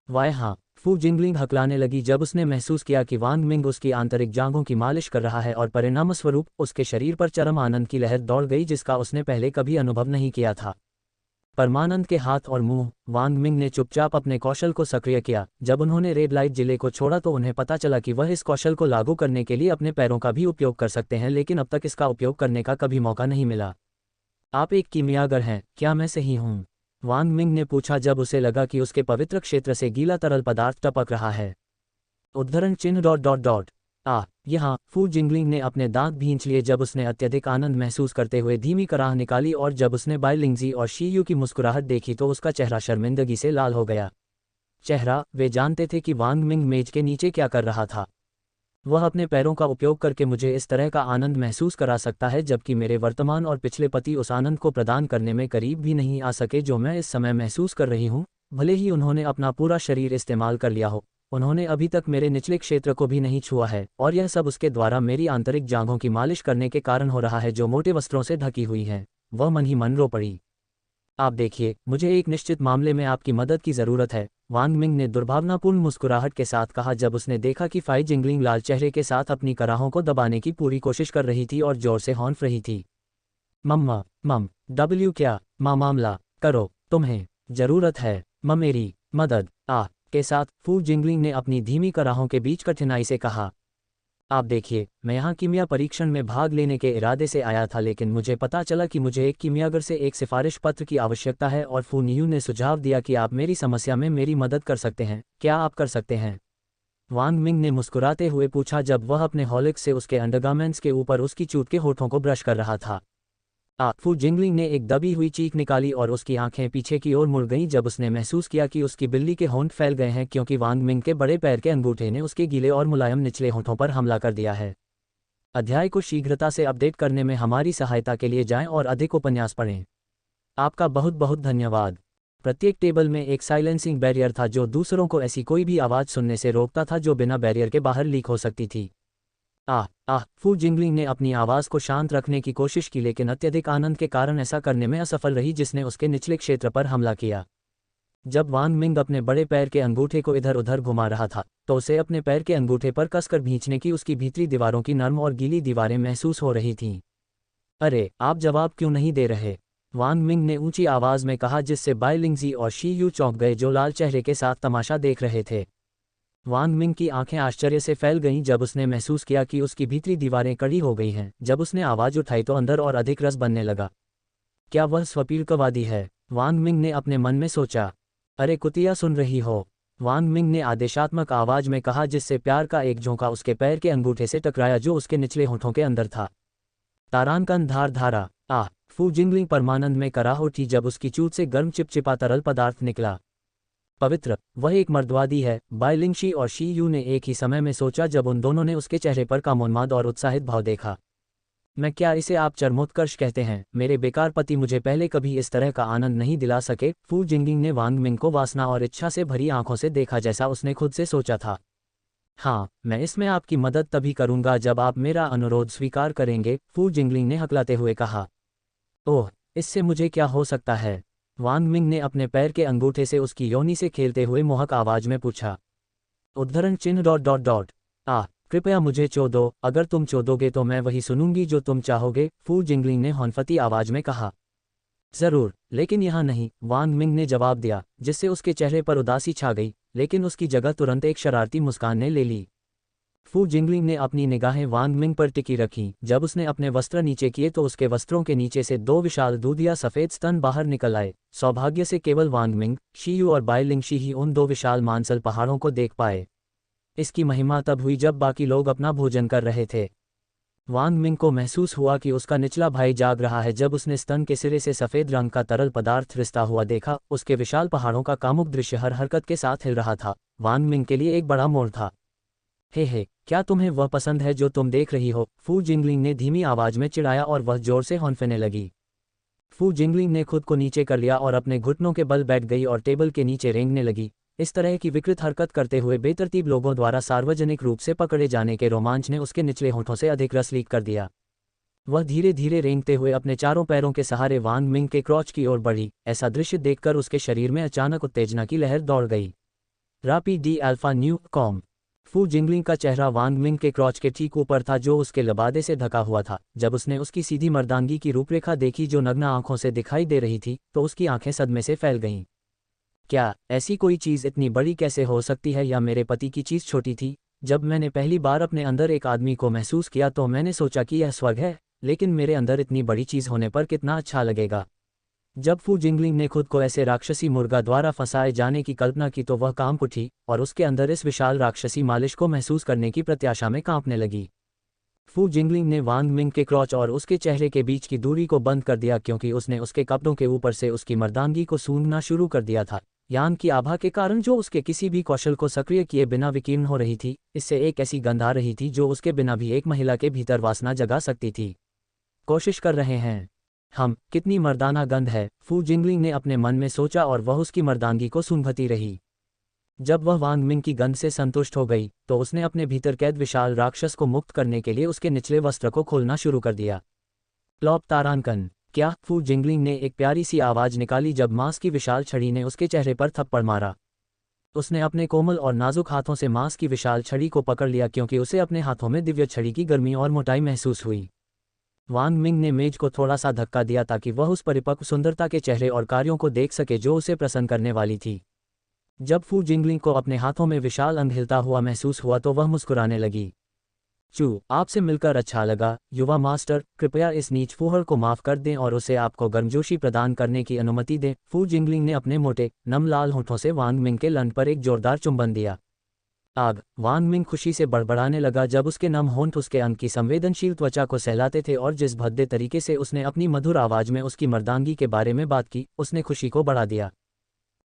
वाह हाँ, फू जिंगलिंग हकलाने लगी जब उसने महसूस किया कि वांग मिंग उसकी आंतरिक जांघों की मालिश कर रहा है और परिणामस्वरूप उसके शरीर पर चरम आनंद की लहर दौड़ गई जिसका उसने पहले कभी अनुभव नहीं किया था। परमानंद के हाथ और मुंह। वांग मिंग ने चुपचाप अपने कौशल को सक्रिय किया। जब उन्होंने रेड लाइट जिले को छोड़ा तो उन्हें पता चला कि वह इस कौशल को लागू करने के लिए अपने पैरों का भी उपयोग कर सकते हैं, लेकिन अब तक इसका उपयोग करने का कभी मौका नहीं मिला। आप एक कीमियागर हैं, क्या मैं सही हूँ? वांग मिंग ने पूछा जब उसे लगा कि उसके पवित्र क्षेत्र से गीला तरल पदार्थ टपक रहा है। उद्धरण चिन्ह। यहाँ फू जिंगलिंग ने अपने दांत भींच लिए जब उसने अत्यधिक आनंद महसूस करते हुए धीमी कराह निकाली और जब उसने बाई लिंगजी और शी यू की मुस्कुराहट देखी तो उसका चेहरा शर्मिंदगी से लाल हो गया। वे जानते थे कि वांग मिंग मेज के नीचे क्या कर रहा था। वह अपने पैरों का उपयोग करके मुझे इस तरह का आनंद महसूस करा सकता है जबकि मेरे वर्तमान और पिछले पति उस आनंद को प्रदान करने में करीब भी नहीं आ सके जो मैं इस समय महसूस कर रही हूँ। भले ही उन्होंने अपना पूरा शरीर इस्तेमाल कर लिया हो, उन्होंने अभी तक मेरे निचले क्षेत्र को भी नहीं छुआ है, और यह सब उसके द्वारा मेरी आंतरिक जांघों की मालिश करने के कारण हो रहा है जो मोटे वस्त्रों से ढकी हुई हैं। वह मन ही मन रो पड़ी। आप देखिए, मुझे एक निश्चित मामले में आपकी मदद की ज़रूरत है, वांग मिंग ने दुर्भावनापूर्ण मुस्कुराहट के साथ कहा जब उसने देखा कि फाई जिंगलिंग लाल चेहरे के साथ अपनी कराहों को दबाने की पूरी कोशिश कर रही थी और जोर से हॉन्फ रही थी। मम क्या मामला करो, तुम्हें ज़रूरत है मेरी मदद के साथ फू जिंगलिंग ने अपनी धीमी कराहों के बीच कठिनाई से कहा। आप देखिए, मैं यहाँ कीमिया परीक्षण में भाग लेने के इरादे से आया था, लेकिन मुझे पता चला कि मुझे एक कीमियागर से एक सिफारिश पत्र की आवश्यकता है और फू नियू ने सुझाव दिया कि आप मेरी समस्या में मेरी मदद कर सकते हैं। क्या आप कर सकते हैं? वांग मिंग ने मुस्कुराते हुए पूछा जब वह अपने हॉलिक्स से उसके अंडरगारमेंट्स के ऊपर उसकी चूत के होठों को ब्रश कर रहा था। फू जिंगलिंग ने एक दबी हुई चीख निकाली और उसकी आंखें पीछे की ओर मुड़ गईं जब उसने महसूस किया कि उसकी बिल्ली के होंठ फैल गए हैं क्योंकि वांग मिंग के बड़े पैर के अंगूठे ने उसके गीले और मुलायम निचले होठों पर हमला कर दिया है। अध्याय को शीघ्रता से अपडेट करने में हमारी सहायता के लिए जाएं और अधिक उपन्यास पढ़ें। आपका बहुत बहुत धन्यवाद। प्रत्येक टेबल में एक साइलेंसिंग बैरियर था जो दूसरों को ऐसी कोई भी आवाज़ सुनने से रोकता था जो बिना बैरियर के बाहर लीक हो सकती थी। फू जिंगलिंग ने अपनी आवाज़ को शांत रखने की कोशिश की लेकिन अत्यधिक आनंद के कारण ऐसा करने में असफल रही जिसने उसके निचले क्षेत्र पर हमला किया। जब वांग मिंग अपने बड़े पैर के अंगूठे को इधर उधर घुमा रहा था तो उसे अपने पैर के अंगूठे पर कसकर भींचने की उसकी भीतरी दीवारों की नर्म और गीली दीवारें महसूस हो रही थीं। अरे, आप जवाब क्यों नहीं दे रहे? वांग मिंग ने ऊंची आवाज़ में कहा जिससे बाई लिंगजी और शी यू चौंक गए जो लाल चेहरे के साथ तमाशा देख रहे थे। वांग मिंग की आंखें आश्चर्य से फैल गईं जब उसने महसूस किया कि उसकी भीतरी दीवारें कड़ी हो गई हैं। जब उसने आवाज़ उठाई तो अंदर और अधिक रस बनने लगा। क्या वह स्वपीड़कवादी है? वांग मिंग ने अपने मन में सोचा। अरे कुतिया, सुन रही हो? वांग मिंग ने आदेशात्मक आवाज़ में कहा जिससे प्यार का एक झोंका उसके पैर के अंगूठे से टकराया जो उसके निचले होठों के अंदर था। तारांकन धारा। फू जिंगलिंग परमानंद में कराह उठी जब उसकी चूत से गर्म चिपचिपा तरल पदार्थ निकला। पवित्र, वह एक मर्दवादी है, बाइलिंगशी और शी यू ने एक ही समय में सोचा जब उन दोनों ने उसके चेहरे पर कामोन्माद और उत्साहित भाव देखा। मैं क्या इसे आप चरमोत्कर्ष कहते हैं? मेरे बेकार पति मुझे पहले कभी इस तरह का आनंद नहीं दिला सके। फू जिंगलिंग ने वांग मिंग को वासना और इच्छा से भरी आंखों से देखा जैसा उसने खुद से सोचा था। हाँ, मैं इसमें आपकी मदद तभी करूंगा जब आप मेरा अनुरोध स्वीकार करेंगे, फू जिंगलिंग ने हकलाते हुए कहा। ओह, इससे मुझे क्या हो सकता है? वांग मिंग ने अपने पैर के अंगूठे से उसकी योनि से खेलते हुए मोहक आवाज में पूछा। उद्धरण चिन्ह ... कृपया मुझे चो दो, अगर तुम चो दोगे तो मैं वही सुनूंगी जो तुम चाहोगे, फू जिंगलिंग ने हौनफती आवाज में कहा। जरूर, लेकिन यहाँ नहीं, वांग मिंग ने जवाब दिया, जिससे उसके चेहरे पर उदासी छा गई, लेकिन उसकी जगह तुरंत एक शरारती मुस्कान ने ले ली। फू जिंगलिंग ने अपनी निगाहें वांग मिंग पर टिकी रखीं। जब उसने अपने वस्त्र नीचे किए तो उसके वस्त्रों के नीचे से दो विशाल दूधिया सफ़ेद स्तन बाहर निकल आए। सौभाग्य से केवल वांग मिंग, शी यू और बाइलिंगशी ही उन दो विशाल मांसल पहाड़ों को देख पाए। इसकी महिमा तब हुई जब बाकी लोग अपना भोजन कर रहे थे। वांग मिंग को महसूस हुआ कि उसका निचला भाई जाग रहा है। जब उसने स्तन के सिरे से सफ़ेद रंग का तरल पदार्थ रिसता हुआ देखा, उसके विशाल पहाड़ों का कामुक दृश्य हर हरकत के साथ हिल रहा था। वांग मिंग के लिए एक बड़ा मोड़ था। हे, क्या तुम्हें वह पसंद है जो तुम देख रही हो? फू जिंगलिंग ने धीमी आवाज में चिढ़ाया और वह जोर से हौंफने लगी। फू जिंगलिंग ने खुद को नीचे कर लिया और अपने घुटनों के बल बैठ गई और टेबल के नीचे रेंगने लगी। इस तरह की विकृत हरकत करते हुए बेतरतीब लोगों द्वारा सार्वजनिक रूप से पकड़े जाने के रोमांच ने उसके निचले होठों से अधिक रस लीक कर दिया। वह धीरे धीरे रेंगते हुए अपने चारों पैरों के सहारे वांग मिंग के क्रॉच की ओर बढ़ी। ऐसा दृश्य देखकर उसके शरीर में अचानक उत्तेजना की लहर दौड़ गई। रापी डी अल्फा न्यू कॉम। फू जिंगलिंग का चेहरा वांग मिंग के क्रॉच के ठीक ऊपर था जो उसके लबादे से ढका हुआ था। जब उसने उसकी सीधी मर्दांगी की रूपरेखा देखी जो नग्न आंखों से दिखाई दे रही थी, तो उसकी आंखें सदमे से फैल गईं। क्या ऐसी कोई चीज़ इतनी बड़ी कैसे हो सकती है, या मेरे पति की चीज़ छोटी थी? जब मैंने पहली बार अपने अंदर एक आदमी को महसूस किया तो मैंने सोचा कि यह स्वर्ग है, लेकिन मेरे अंदर इतनी बड़ी चीज़ होने पर कितना अच्छा लगेगा। जब फू जिंगलिंग ने खुद को ऐसे राक्षसी मुर्गा द्वारा फंसाए जाने की कल्पना की तो वह कांप उठी और उसके अंदर इस विशाल राक्षसी मालिश को महसूस करने की प्रत्याशा में कांपने लगी। फू जिंगलिंग ने वांग मिंग के क्रॉच और उसके चेहरे के बीच की दूरी को बंद कर दिया क्योंकि उसने उसके कपड़ों के ऊपर से उसकी मर्दानगी को सूंघना शुरू कर दिया था। यान की आभा के कारण जो उसके किसी भी कौशल को सक्रिय किए बिना विकीर्ण हो रही थी, इससे एक ऐसी गंध आ रही थी जो उसके बिना भी एक महिला के भीतर वासना जगा सकती थी। कोशिश कर रहे हैं कितनी मर्दाना गंध है, फू जिंगलिंग ने अपने मन में सोचा और वह उसकी मर्दानगी को सूंघती रही। जब वह वांग मिंग की गंध से संतुष्ट हो गई तो उसने अपने भीतर कैद विशाल राक्षस को मुक्त करने के लिए उसके निचले वस्त्र को खोलना शुरू कर दिया। प्लॉप तारांकन। क्या? फू जिंगलिंग ने एक प्यारी सी आवाज निकाली जब मांस की विशाल छड़ी ने उसके चेहरे पर थप्पड़ मारा। उसने अपने कोमल और नाजुक हाथों से मांस की विशाल छड़ी को पकड़ लिया क्योंकि उसे अपने हाथों में दिव्य छड़ी की गर्मी और मोटाई महसूस हुई। वांग मिंग ने मेज को थोड़ा सा धक्का दिया ताकि वह उस परिपक्व सुंदरता के चेहरे और कार्यों को देख सके जो उसे प्रसन्न करने वाली थी। जब फू जिंगलिंग को अपने हाथों में विशाल अंग हिलता हुआ महसूस हुआ तो वह मुस्कुराने लगी। आपसे मिलकर अच्छा लगा, युवा मास्टर। कृपया इस नीच फूहड़ को माफ कर दें और उसे आपको गर्मजोशी प्रदान करने की अनुमति दें। फू जिंगलिंग ने अपने मोटे, नम लाल होठों से वांग मिंग के लंड पर एक जोरदार चुंबन दिया। वांग मिंग खुशी से बड़बड़ाने लगा जब उसके नम होंठ उसके अंग की संवेदनशील त्वचा को सहलाते थे और जिस भद्दे तरीके से उसने अपनी मधुर आवाज में उसकी मर्दानगी के बारे में बात की, उसने खुशी को बढ़ा दिया।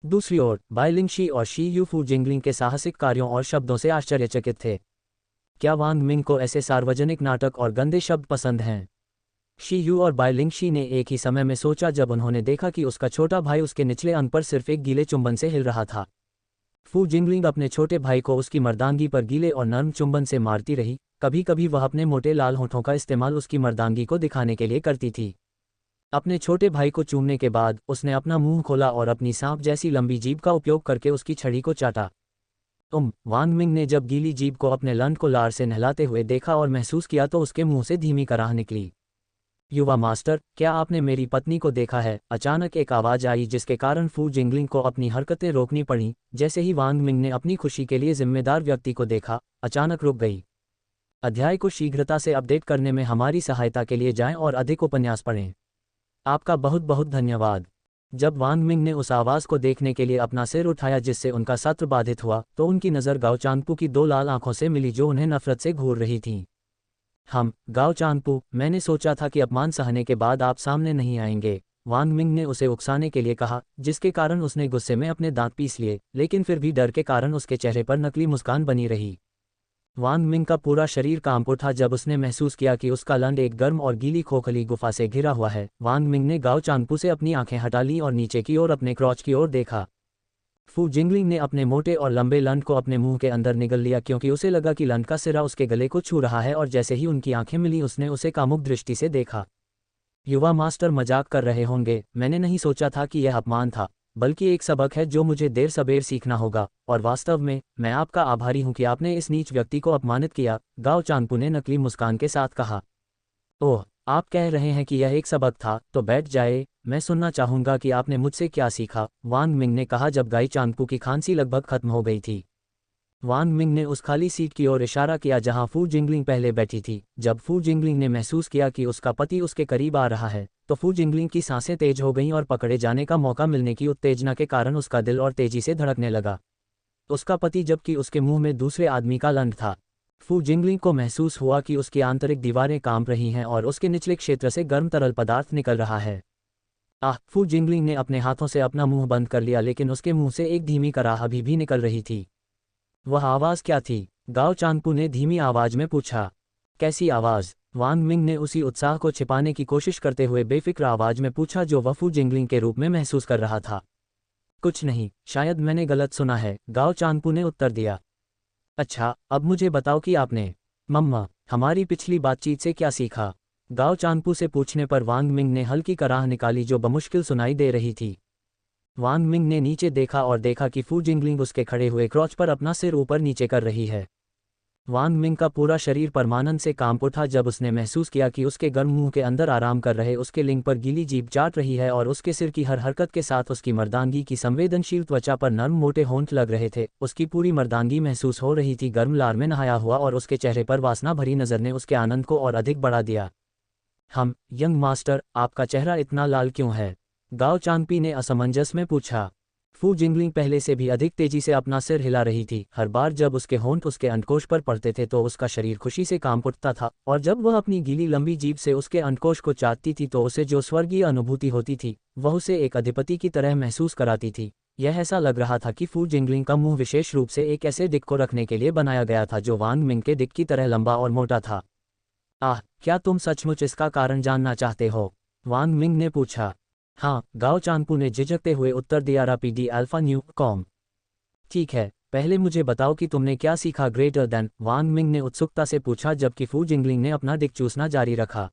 दूसरी ओर बाइलिंगशी और शी यू फू जिंगलिंग के साहसिक कार्यों और शब्दों से आश्चर्यचकित थे। क्या वांग मिंग को ऐसे सार्वजनिक नाटक और गंदे शब्द पसंद हैं? शी यू और बाइलिंगशी ने एक ही समय में सोचा जब उन्होंने देखा कि उसका छोटा भाई उसके निचले अंग पर सिर्फ एक गीले चुंबन से हिल रहा था। फू जिंगलिंग अपने छोटे भाई को उसकी मर्दानगी पर गीले और नर्म चुंबन से मारती रही। कभी कभी वह अपने मोटे लाल होठों का इस्तेमाल उसकी मर्दानगी को दिखाने के लिए करती थी। अपने छोटे भाई को चूमने के बाद उसने अपना मुंह खोला और अपनी सांप जैसी लंबी जीभ का उपयोग करके उसकी छड़ी को चाटा। वांग मिंग ने जब गीली जीभ को अपने लंड को लार से नहलाते हुए देखा और महसूस किया तो उसके मुंह से धीमी कराह निकली। युवा मास्टर, क्या आपने मेरी पत्नी को देखा है? अचानक एक आवाज आई जिसके कारण फू जिंगलिंग को अपनी हरकतें रोकनी पड़ी। जैसे ही वांग मिंग ने अपनी खुशी के लिए जिम्मेदार व्यक्ति को देखा, अचानक रुक गई। अध्याय को शीघ्रता से अपडेट करने में हमारी सहायता के लिए जाएं और अधिक उपन्यास पढ़ें। आपका बहुत बहुत धन्यवाद। जब वांग मिंग ने उस आवाज़ को देखने के लिए अपना सिर उठाया जिससे उनका सत्र बाधित हुआ, तो उनकी नज़र गाओ चांगपू की दो लाल आंखों से मिली जो उन्हें नफरत से घूर रही थीं। गाओ चांगपू, मैंने सोचा था कि अपमान सहने के बाद आप सामने नहीं आएंगे। वांग मिंग ने उसे उकसाने के लिए कहा, जिसके कारण उसने गुस्से में अपने दांत पीस लिए, लेकिन फिर भी डर के कारण उसके चेहरे पर नकली मुस्कान बनी रही। वांग मिंग का पूरा शरीर कांप उठा जब उसने महसूस किया कि उसका लंड एक गर्म और गीली खोखली गुफा से घिरा हुआ है। वांग मिंग ने गाओ चांगपू से अपनी आंखें हटा लीं और नीचे की ओर अपने क्रॉच की ओर देखा। फू जिंगलिंग ने अपने मोटे और लंबे लंड को अपने मुंह के अंदर निगल लिया क्योंकि उसे लगा कि लंड का सिरा उसके गले को छू रहा है, और जैसे ही उनकी आंखें मिली उसने उसे कामुक दृष्टि से देखा। युवा मास्टर मजाक कर रहे होंगे, मैंने नहीं सोचा था कि यह अपमान था, बल्कि एक सबक है जो मुझे देर सबेर सीखना होगा, और वास्तव में मैं आपका आभारी हूं कि आपने इस नीच व्यक्ति को अपमानित किया, गाओ चांगपू ने नकली मुस्कान के साथ कहा। ओह, आप कह रहे हैं कि यह एक सबक था, तो बैठ जाए, मैं सुनना चाहूंगा कि आपने मुझसे क्या सीखा, वांग मिंग ने कहा जब गाई चांगपू की खांसी लगभग खत्म हो गई थी। वांग मिंग ने उस खाली सीट की ओर इशारा किया जहां फू जिंगलिंग पहले बैठी थी। जब फू जिंगलिंग ने महसूस किया कि उसका पति उसके करीब आ रहा है, तो फू जिंगलिंग की सांसें तेज हो गईं और पकड़े जाने का मौका मिलने की उत्तेजना के कारण उसका दिल और तेजी से धड़कने लगा। उसका पति, जबकि उसके मुंह में दूसरे आदमी का लंड था। फू जिंगलिंग को महसूस हुआ कि उसकी आंतरिक दीवारें कांप रही हैं और उसके निचले क्षेत्र से गर्म तरल पदार्थ निकल रहा है। फू जिंगलिंग ने अपने हाथों से अपना मुंह बंद कर लिया, लेकिन उसके मुंह से एक धीमी कराह अभी भी निकल रही थी। वह आवाज़ क्या थी? गाओ चांगपू ने धीमी आवाज में पूछा। कैसी आवाज़? वांग मिंग ने उसी उत्साह को छिपाने की कोशिश करते हुए बेफिक्र आवाज में पूछा जो वह फू जिंगलिंग के रूप में महसूस कर रहा था। कुछ नहीं, शायद मैंने गलत सुना है, गाओ चांगपू ने उत्तर दिया। अच्छा, अब मुझे बताओ कि आपने मम्मा हमारी पिछली बातचीत से क्या सीखा? गाओ चांगपू से पूछने पर वांग मिंग ने हल्की कराह निकाली जो बमुश्किल सुनाई दे रही थी। वांग मिंग ने नीचे देखा और देखा कि फू जिंगलिंग उसके खड़े हुए क्रॉच पर अपना सिर ऊपर नीचे कर रही है। वांग मिंग का पूरा शरीर परमानंद से कांप उठा जब उसने महसूस किया कि उसके गर्म मुंह के अंदर आराम कर रहे उसके लिंग पर गीली जीभ चाट रही है और उसके सिर की हर हरकत के साथ उसकी मर्दानगी की संवेदनशील त्वचा पर नर्म मोटे होंठ लग रहे थे। उसकी पूरी मर्दानगी महसूस हो रही थी, गर्म लार में नहाया हुआ, और उसके चेहरे पर वासना भरी नजर ने उसके आनंद को और अधिक बढ़ा दिया। यंग मास्टर, आपका चेहरा इतना लाल क्यों है? गाओ चांगपी ने असमंजस में पूछा। फू जिंगलिंग पहले से भी अधिक तेजी से अपना सिर हिला रही थी। हर बार जब उसके होंठ उसके अंडकोश पर पड़ते थे तो उसका शरीर खुशी से कांप उठता था, और जब वह अपनी गीली लंबी जीभ से उसके अंडकोश को चाटती थी तो उसे जो स्वर्गीय अनुभूति होती थी वह उसे एक अधिपति की तरह महसूस कराती थी। यह ऐसा लग रहा था कि फू जिंगलिंग का मुंह विशेष रूप से एक ऐसे डिक को रखने के लिए बनाया गया था जो वांग मिंग के डिक की तरह लंबा और मोटा था। क्या तुम सचमुच इसका कारण जानना चाहते हो? वांग मिंग ने पूछा। हाँ, गाओ चांगपू ने झिझकते हुए उत्तर दिया। रापीडी अल्फा न्यू कॉम। ठीक है, पहले मुझे बताओ कि तुमने क्या सीखा। ग्रेटर देन, वांग मिंग ने उत्सुकता से पूछा जबकि फू जिंगलिंग ने अपना डिक चूसना जारी रखा।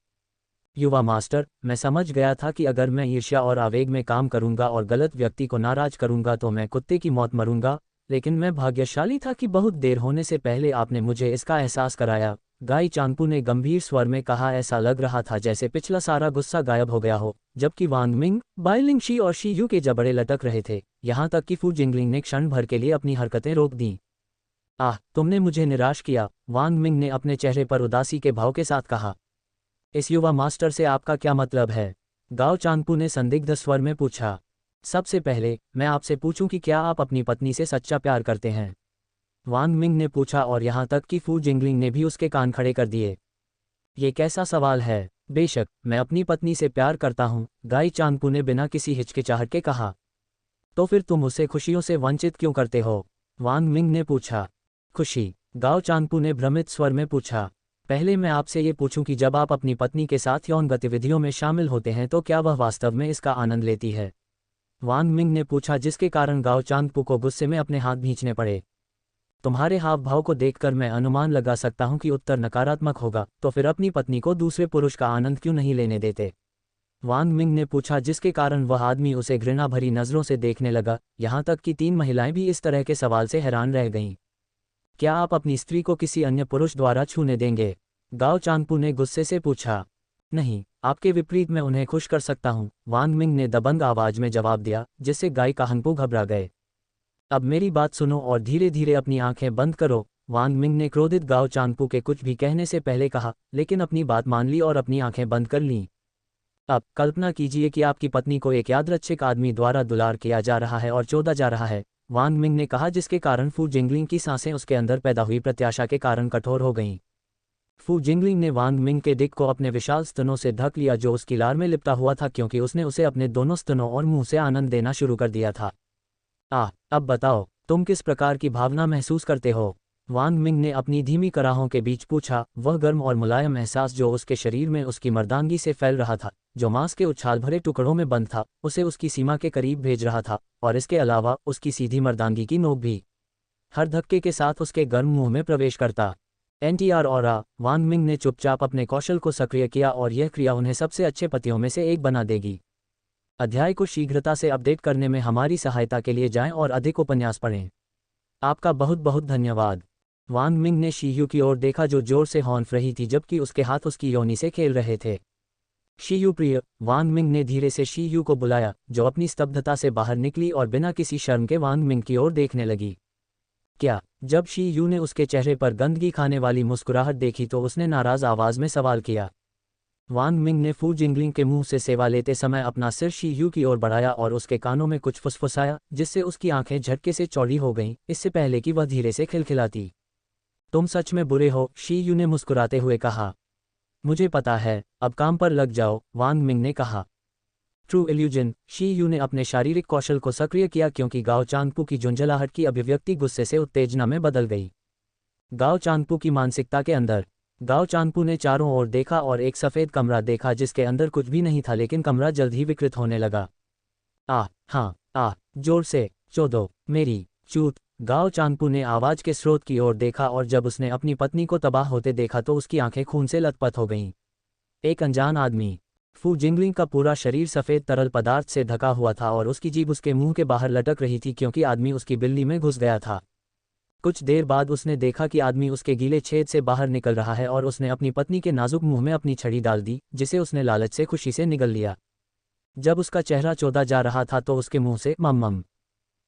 युवा मास्टर, मैं समझ गया था कि अगर मैं ईर्ष्या और आवेग में काम करूंगा और गलत व्यक्ति को नाराज करूंगा तो मैं कुत्ते की मौत मरूंगा, लेकिन मैं भाग्यशाली था कि बहुत देर होने से पहले आपने मुझे इसका एहसास कराया। गाई चांगपू ने गंभीर स्वर में कहा। ऐसा लग रहा था जैसे पिछला सारा गुस्सा गायब हो गया हो, जबकि वांग मिंग, बाइलिंगशी और शी यू के जबड़े लटक रहे थे, यहाँ तक कि फू जिंगलिंग ने क्षण भर के लिए अपनी हरकतें रोक दीं। तुमने मुझे निराश किया, वांग मिंग ने अपने चेहरे पर उदासी के भाव के साथ कहा। इस युवा मास्टर से आपका क्या मतलब है? गाओ चांगपू ने संदिग्ध स्वर में पूछा। सबसे पहले मैं आपसे पूछूं कि क्या आप अपनी पत्नी से सच्चा प्यार करते हैं? वांग मिंग ने पूछा, और यहाँ तक कि फू जिंगलिंग ने भी उसके कान खड़े कर दिए। ये कैसा सवाल है? बेशक, मैं अपनी पत्नी से प्यार करता हूँ, गाई चांगपू ने बिना किसी हिचकिचाहट के कहा। तो फिर तुम उसे खुशियों से वंचित क्यों करते हो? वांग मिंग ने पूछा। खुशी? गाओ चांगपू ने भ्रमित स्वर में पूछा। पहले मैं आपसे ये पूछूं कि जब आप अपनी पत्नी के साथ यौन गतिविधियों में शामिल होते हैं तो क्या वह वास्तव में इसका आनंद लेती है? वांग मिंग ने पूछा, जिसके कारण गाओ चांगपू को गुस्से में अपने हाथ भींचने पड़े। तुम्हारे हाव भाव को देखकर मैं अनुमान लगा सकता हूं कि उत्तर नकारात्मक होगा, तो फिर अपनी पत्नी को दूसरे पुरुष का आनंद क्यों नहीं लेने देते? वांग मिंग ने पूछा, जिसके कारण वह आदमी उसे घृणा भरी नजरों से देखने लगा। यहाँ तक कि 3 महिलाएं भी इस तरह के सवाल से हैरान रह गईं। क्या आप अपनी स्त्री को किसी अन्य पुरुष द्वारा छूने देंगे? गाओ चांगपू ने गुस्से से पूछा। नहीं, आपके विपरीत मैं उन्हें खुश कर सकता हूँ, वांग मिंग ने दबंग आवाज में जवाब दिया, जिससे गाई काहनपू घबरा गए। अब मेरी बात सुनो और धीरे धीरे अपनी आंखें बंद करो, वांग मिंग ने क्रोधित गाओ चांगपू के कुछ भी कहने से पहले कहा, लेकिन अपनी बात मान ली और अपनी आंखें बंद कर लीं। अब कल्पना कीजिए कि आपकी पत्नी को एक यादृच्छिक आदमी द्वारा दुलार किया जा रहा है और चोदा जा रहा है, वांग मिंग ने कहा, जिसके कारण फू जिंगलिंग की सांसें उसके अंदर पैदा हुई प्रत्याशा के कारण कठोर हो गईं। फू जिंगलिंग ने वांग मिंग के डिक को अपने विशाल स्तनों से ढक लिया जो उसकी लार में लिपटा हुआ था क्योंकि उसने उसे अपने दोनों स्तनों और मुंह से आनंद देना शुरू कर दिया था। अब बताओ, तुम किस प्रकार की भावना महसूस करते हो? वांग मिंग ने अपनी धीमी कराहों के बीच पूछा, वह गर्म और मुलायम एहसास जो उसके शरीर में उसकी मर्दानगी से फैल रहा था, जो मांस के उछाल भरे टुकड़ों में बंद था, उसे उसकी सीमा के करीब भेज रहा था, और इसके अलावा उसकी सीधी मर्दानगी की नोक भी हर धक्के के साथ उसके गर्म मुंह में प्रवेश करता। एनटीआर और वांग मिंग ने चुपचाप अपने कौशल को सक्रिय किया और यह क्रिया उन्हें सबसे अच्छे पतियों में से एक बना देगी। अध्याय को शीघ्रता से अपडेट करने में हमारी सहायता के लिए जाएं और अधिक उपन्यास पढ़ें। आपका बहुत बहुत धन्यवाद। वांग मिंग ने शीयू की ओर देखा जो जोर से हॉन्फ रही थी जबकि उसके हाथ उसकी योनि से खेल रहे थे। शीयू प्रिय, वांग मिंग ने धीरे से शीयू को बुलाया, जो अपनी स्तब्धता से बाहर निकली और बिना किसी शर्म के वांग मिंग की ओर देखने लगी। क्या? जब शीयू ने उसके चेहरे पर गंदगी खाने वाली मुस्कुराहट देखी तो उसने नाराज आवाज में सवाल किया। वांग मिंग ने फू जिंगलिंग के मुंह से सेवा लेते समय अपना सिर शीयू की ओर बढ़ाया और उसके कानों में कुछ फुसफुसाया, जिससे उसकी आंखें झटके से चौड़ी हो गईं, इससे पहले कि वह धीरे से खिलखिलाती। तुम सच में बुरे हो, शीयू ने मुस्कुराते हुए कहा। मुझे पता है, अब काम पर लग जाओ, वांग मिंग ने कहा। ट्रू इल्यूजन, शीयू ने अपने शारीरिक कौशल को सक्रिय किया क्योंकि गाओ चांगपू की झुंझलाहट की अभिव्यक्ति गुस्से से उत्तेजना में बदल गई। गाओ चांगपू की मानसिकता के अंदर। गाओ चांगपू ने चारों ओर देखा और एक सफ़ेद कमरा देखा जिसके अंदर कुछ भी नहीं था, लेकिन कमरा जल्द ही विकृत होने लगा। हाँ, जोर से चोदो मेरी चूत। गाओ चांगपू ने आवाज के स्रोत की ओर देखा और जब उसने अपनी पत्नी को तबाह होते देखा तो उसकी आंखें खून से लथपथ हो गईं। एक अनजान आदमी। फू जिंगलिंग का पूरा शरीर सफ़ेद तरल पदार्थ से ढका हुआ था और उसकी जीभ उसके मुंह के बाहर लटक रही थी क्योंकि आदमी उसकी बिल्ली में घुस गया था। कुछ देर बाद उसने देखा कि आदमी उसके गीले छेद से बाहर निकल रहा है और उसने अपनी पत्नी के नाजुक मुंह में अपनी छड़ी डाल दी, जिसे उसने लालच से खुशी से निगल लिया। जब उसका चेहरा चौदा जा रहा था तो उसके मुंह से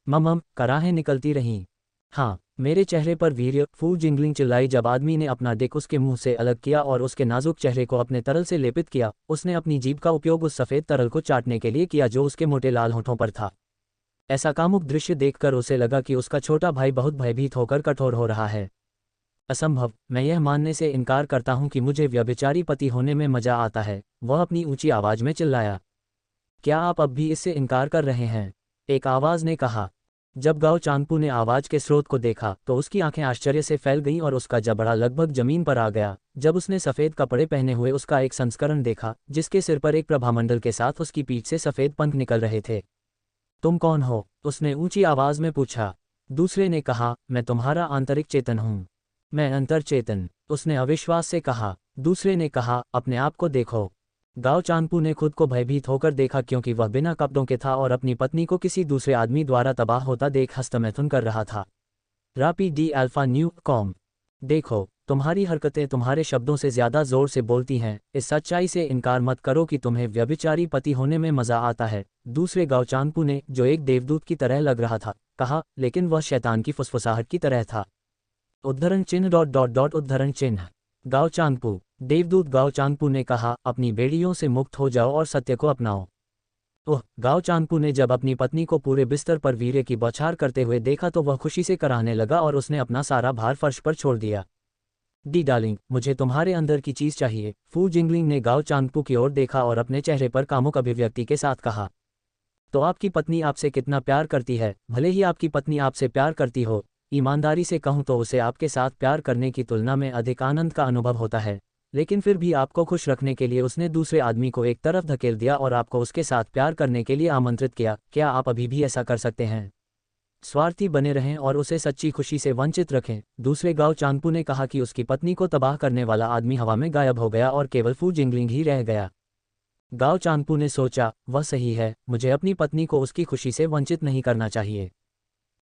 मम कराहें निकलती रहीं। हाँ, मेरे चेहरे पर वीर्य, फू जिंगलिंग चिल्लाई जब आदमी ने अपना डिक उसके मुंह से अलग किया और उसके नाजुक चेहरे को अपने तरल से लेपित किया। उसने अपनी जीभ का उपयोग उस सफ़ेद तरल को चाटने के लिए किया जो उसके मोटे लाल होठों पर था। ऐसा कामुक दृश्य देखकर उसे लगा कि उसका छोटा भाई बहुत भयभीत होकर कठोर हो रहा है। असंभव, मैं यह मानने से इनकार करता हूँ कि मुझे व्यभिचारी पति होने में मजा आता है, वह अपनी ऊंची आवाज में चिल्लाया। क्या आप अब भी इससे इनकार कर रहे हैं? एक आवाज ने कहा। जब गाओ चांगपू ने आवाज के स्रोत को देखा तो उसकी आंखें आश्चर्य से फैल गईं और उसका जबड़ा लगभग जमीन पर आ गया जब उसने सफ़ेद कपड़े पहने हुए उसका एक संस्करण देखा जिसके सिर पर एक प्रभामंडल के साथ उसकी पीठ से सफ़ेद पंख निकल रहे थे। तुम कौन हो? उसने ऊंची आवाज में पूछा। दूसरे ने कहा, मैं तुम्हारा आंतरिक चेतन हूँ। मैं अंतर चेतन, उसने अविश्वास से कहा। दूसरे ने कहा, अपने आप को देखो। गाओ चांगपू ने खुद को भयभीत होकर देखा क्योंकि वह बिना कपड़ों के था और अपनी पत्नी को किसी दूसरे आदमी द्वारा तबाह होता देख हस्तमैथुन कर रहा था। रापी डी अल्फा न्यू कॉम। देखो, तुम्हारी हरकतें तुम्हारे शब्दों से ज़्यादा जोर से बोलती हैं। इस सच्चाई से इनकार मत करो कि तुम्हें व्यभिचारी पति होने में मज़ा आता है। दूसरे गाओ चांगपू ने, जो एक देवदूत की तरह लग रहा था, कहा, लेकिन वह शैतान की फुसफुसाहट की तरह था। उद्धरण चिन्ह उद्धरण चिन्ह। गाओ चांगपू, देवदूत गाओ चांगपू ने कहा, अपनी बेड़ियों से मुक्त हो जाओ और सत्य को अपनाओ। गाओ चांगपू ने जब अपनी पत्नी को पूरे बिस्तर पर वीर्य की बौछार करते हुए देखा तो वह खुशी से कराहने लगा और उसने अपना सारा भार फर्श पर छोड़ दिया। डी डार्लिंग, मुझे तुम्हारे अंदर की चीज़ चाहिए। फू जिंगलिंग ने गाओ चांगपू की ओर देखा और अपने चेहरे पर कामुक अभिव्यक्ति के साथ कहा। तो आपकी पत्नी आपसे कितना प्यार करती है? भले ही आपकी पत्नी आपसे प्यार करती हो, ईमानदारी से कहूँ तो उसे आपके साथ प्यार करने की तुलना में अधिक आनंद का अनुभव होता है, लेकिन फिर भी आपको खुश रखने के लिए उसने दूसरे आदमी को एक तरफ धकेल दिया और आपको उसके साथ प्यार करने के लिए आमंत्रित किया। क्या आप अभी भी ऐसा कर सकते हैं? स्वार्थी बने रहें और उसे सच्ची खुशी से वंचित रखें। दूसरे गाओ चांगपू ने कहा कि उसकी पत्नी को तबाह करने वाला आदमी हवा में गायब हो गया और केवल फू जिंगलिंग ही रह गया। गाओ चांगपू ने सोचा, वह सही है, मुझे अपनी पत्नी को उसकी खुशी से वंचित नहीं करना चाहिए।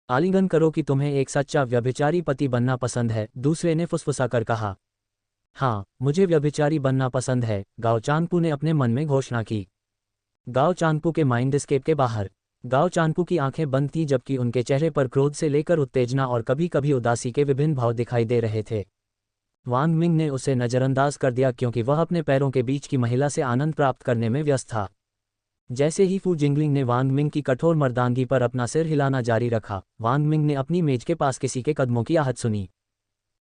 आलिंगन करो कि तुम्हें एक सच्चा व्यभिचारी पति बनना पसंद है, दूसरे ने फुसफुसाकर कहा। हाँ, मुझे व्यभिचारी बनना पसंद है, गाओ चांगपू ने अपने मन में घोषणा की। गाओ चांगपू के माइंड स्केप के बाहर। गाओ चांगपू की आंखें बंद थीं जबकि उनके चेहरे पर क्रोध से लेकर उत्तेजना और कभी कभी उदासी के विभिन्न भाव दिखाई दे रहे थे। वांग मिंग ने उसे नज़रअंदाज कर दिया क्योंकि वह अपने पैरों के बीच की महिला से आनंद प्राप्त करने में व्यस्त था। जैसे ही फू जिंगलिंग ने वांग मिंग की कठोर मर्दानगी पर अपना सिर हिलाना जारी रखा, वांग मिंग ने अपनी मेज के पास किसी के कदमों की आहट सुनी।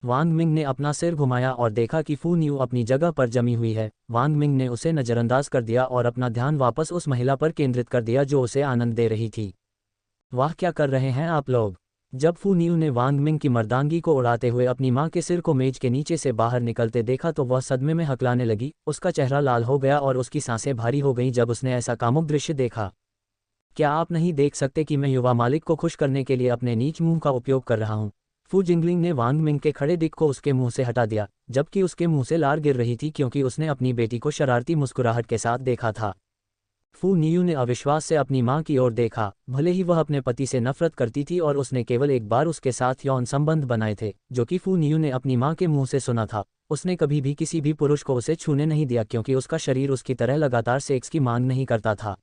वांग मिंग ने अपना सिर घुमाया और देखा कि फू न्यू अपनी जगह पर जमी हुई है। वांग मिंग ने उसे नज़रअंदाज कर दिया और अपना ध्यान वापस उस महिला पर केंद्रित कर दिया जो उसे आनंद दे रही थी। वाह, क्या कर रहे हैं आप लोग? जब फू न्यू ने वांग मिंग की मर्दानगी को उड़ाते हुए अपनी मां के सिर को मेज के नीचे से बाहर निकलते देखा तो वह सदमे में हकलाने लगी। उसका चेहरा लाल हो गया और उसकी सांसें भारी हो गईं जब उसने ऐसा कामुक दृश्य देखा। क्या आप नहीं देख सकते कि मैं युवा मालिक को खुश करने के लिए अपने नीच मुंह का उपयोग कर रहा हूं? फू जिंगलिंग ने वांग मिंग के खड़े डिक को उसके मुंह से हटा दिया, जबकि उसके मुंह से लार गिर रही थी क्योंकि उसने अपनी बेटी को शरारती मुस्कुराहट के साथ देखा था। फू न्यू ने अविश्वास से अपनी मां की ओर देखा। भले ही वह अपने पति से नफरत करती थी और उसने केवल एक बार उसके साथ यौन संबंध बनाए थे, जो कि फू न्यू ने अपनी मां के मुंह से सुना था, उसने कभी भी किसी भी पुरुष को उसे छूने नहीं दिया क्योंकि उसका शरीर उसकी तरह लगातार सेक्स की मांग नहीं करता था।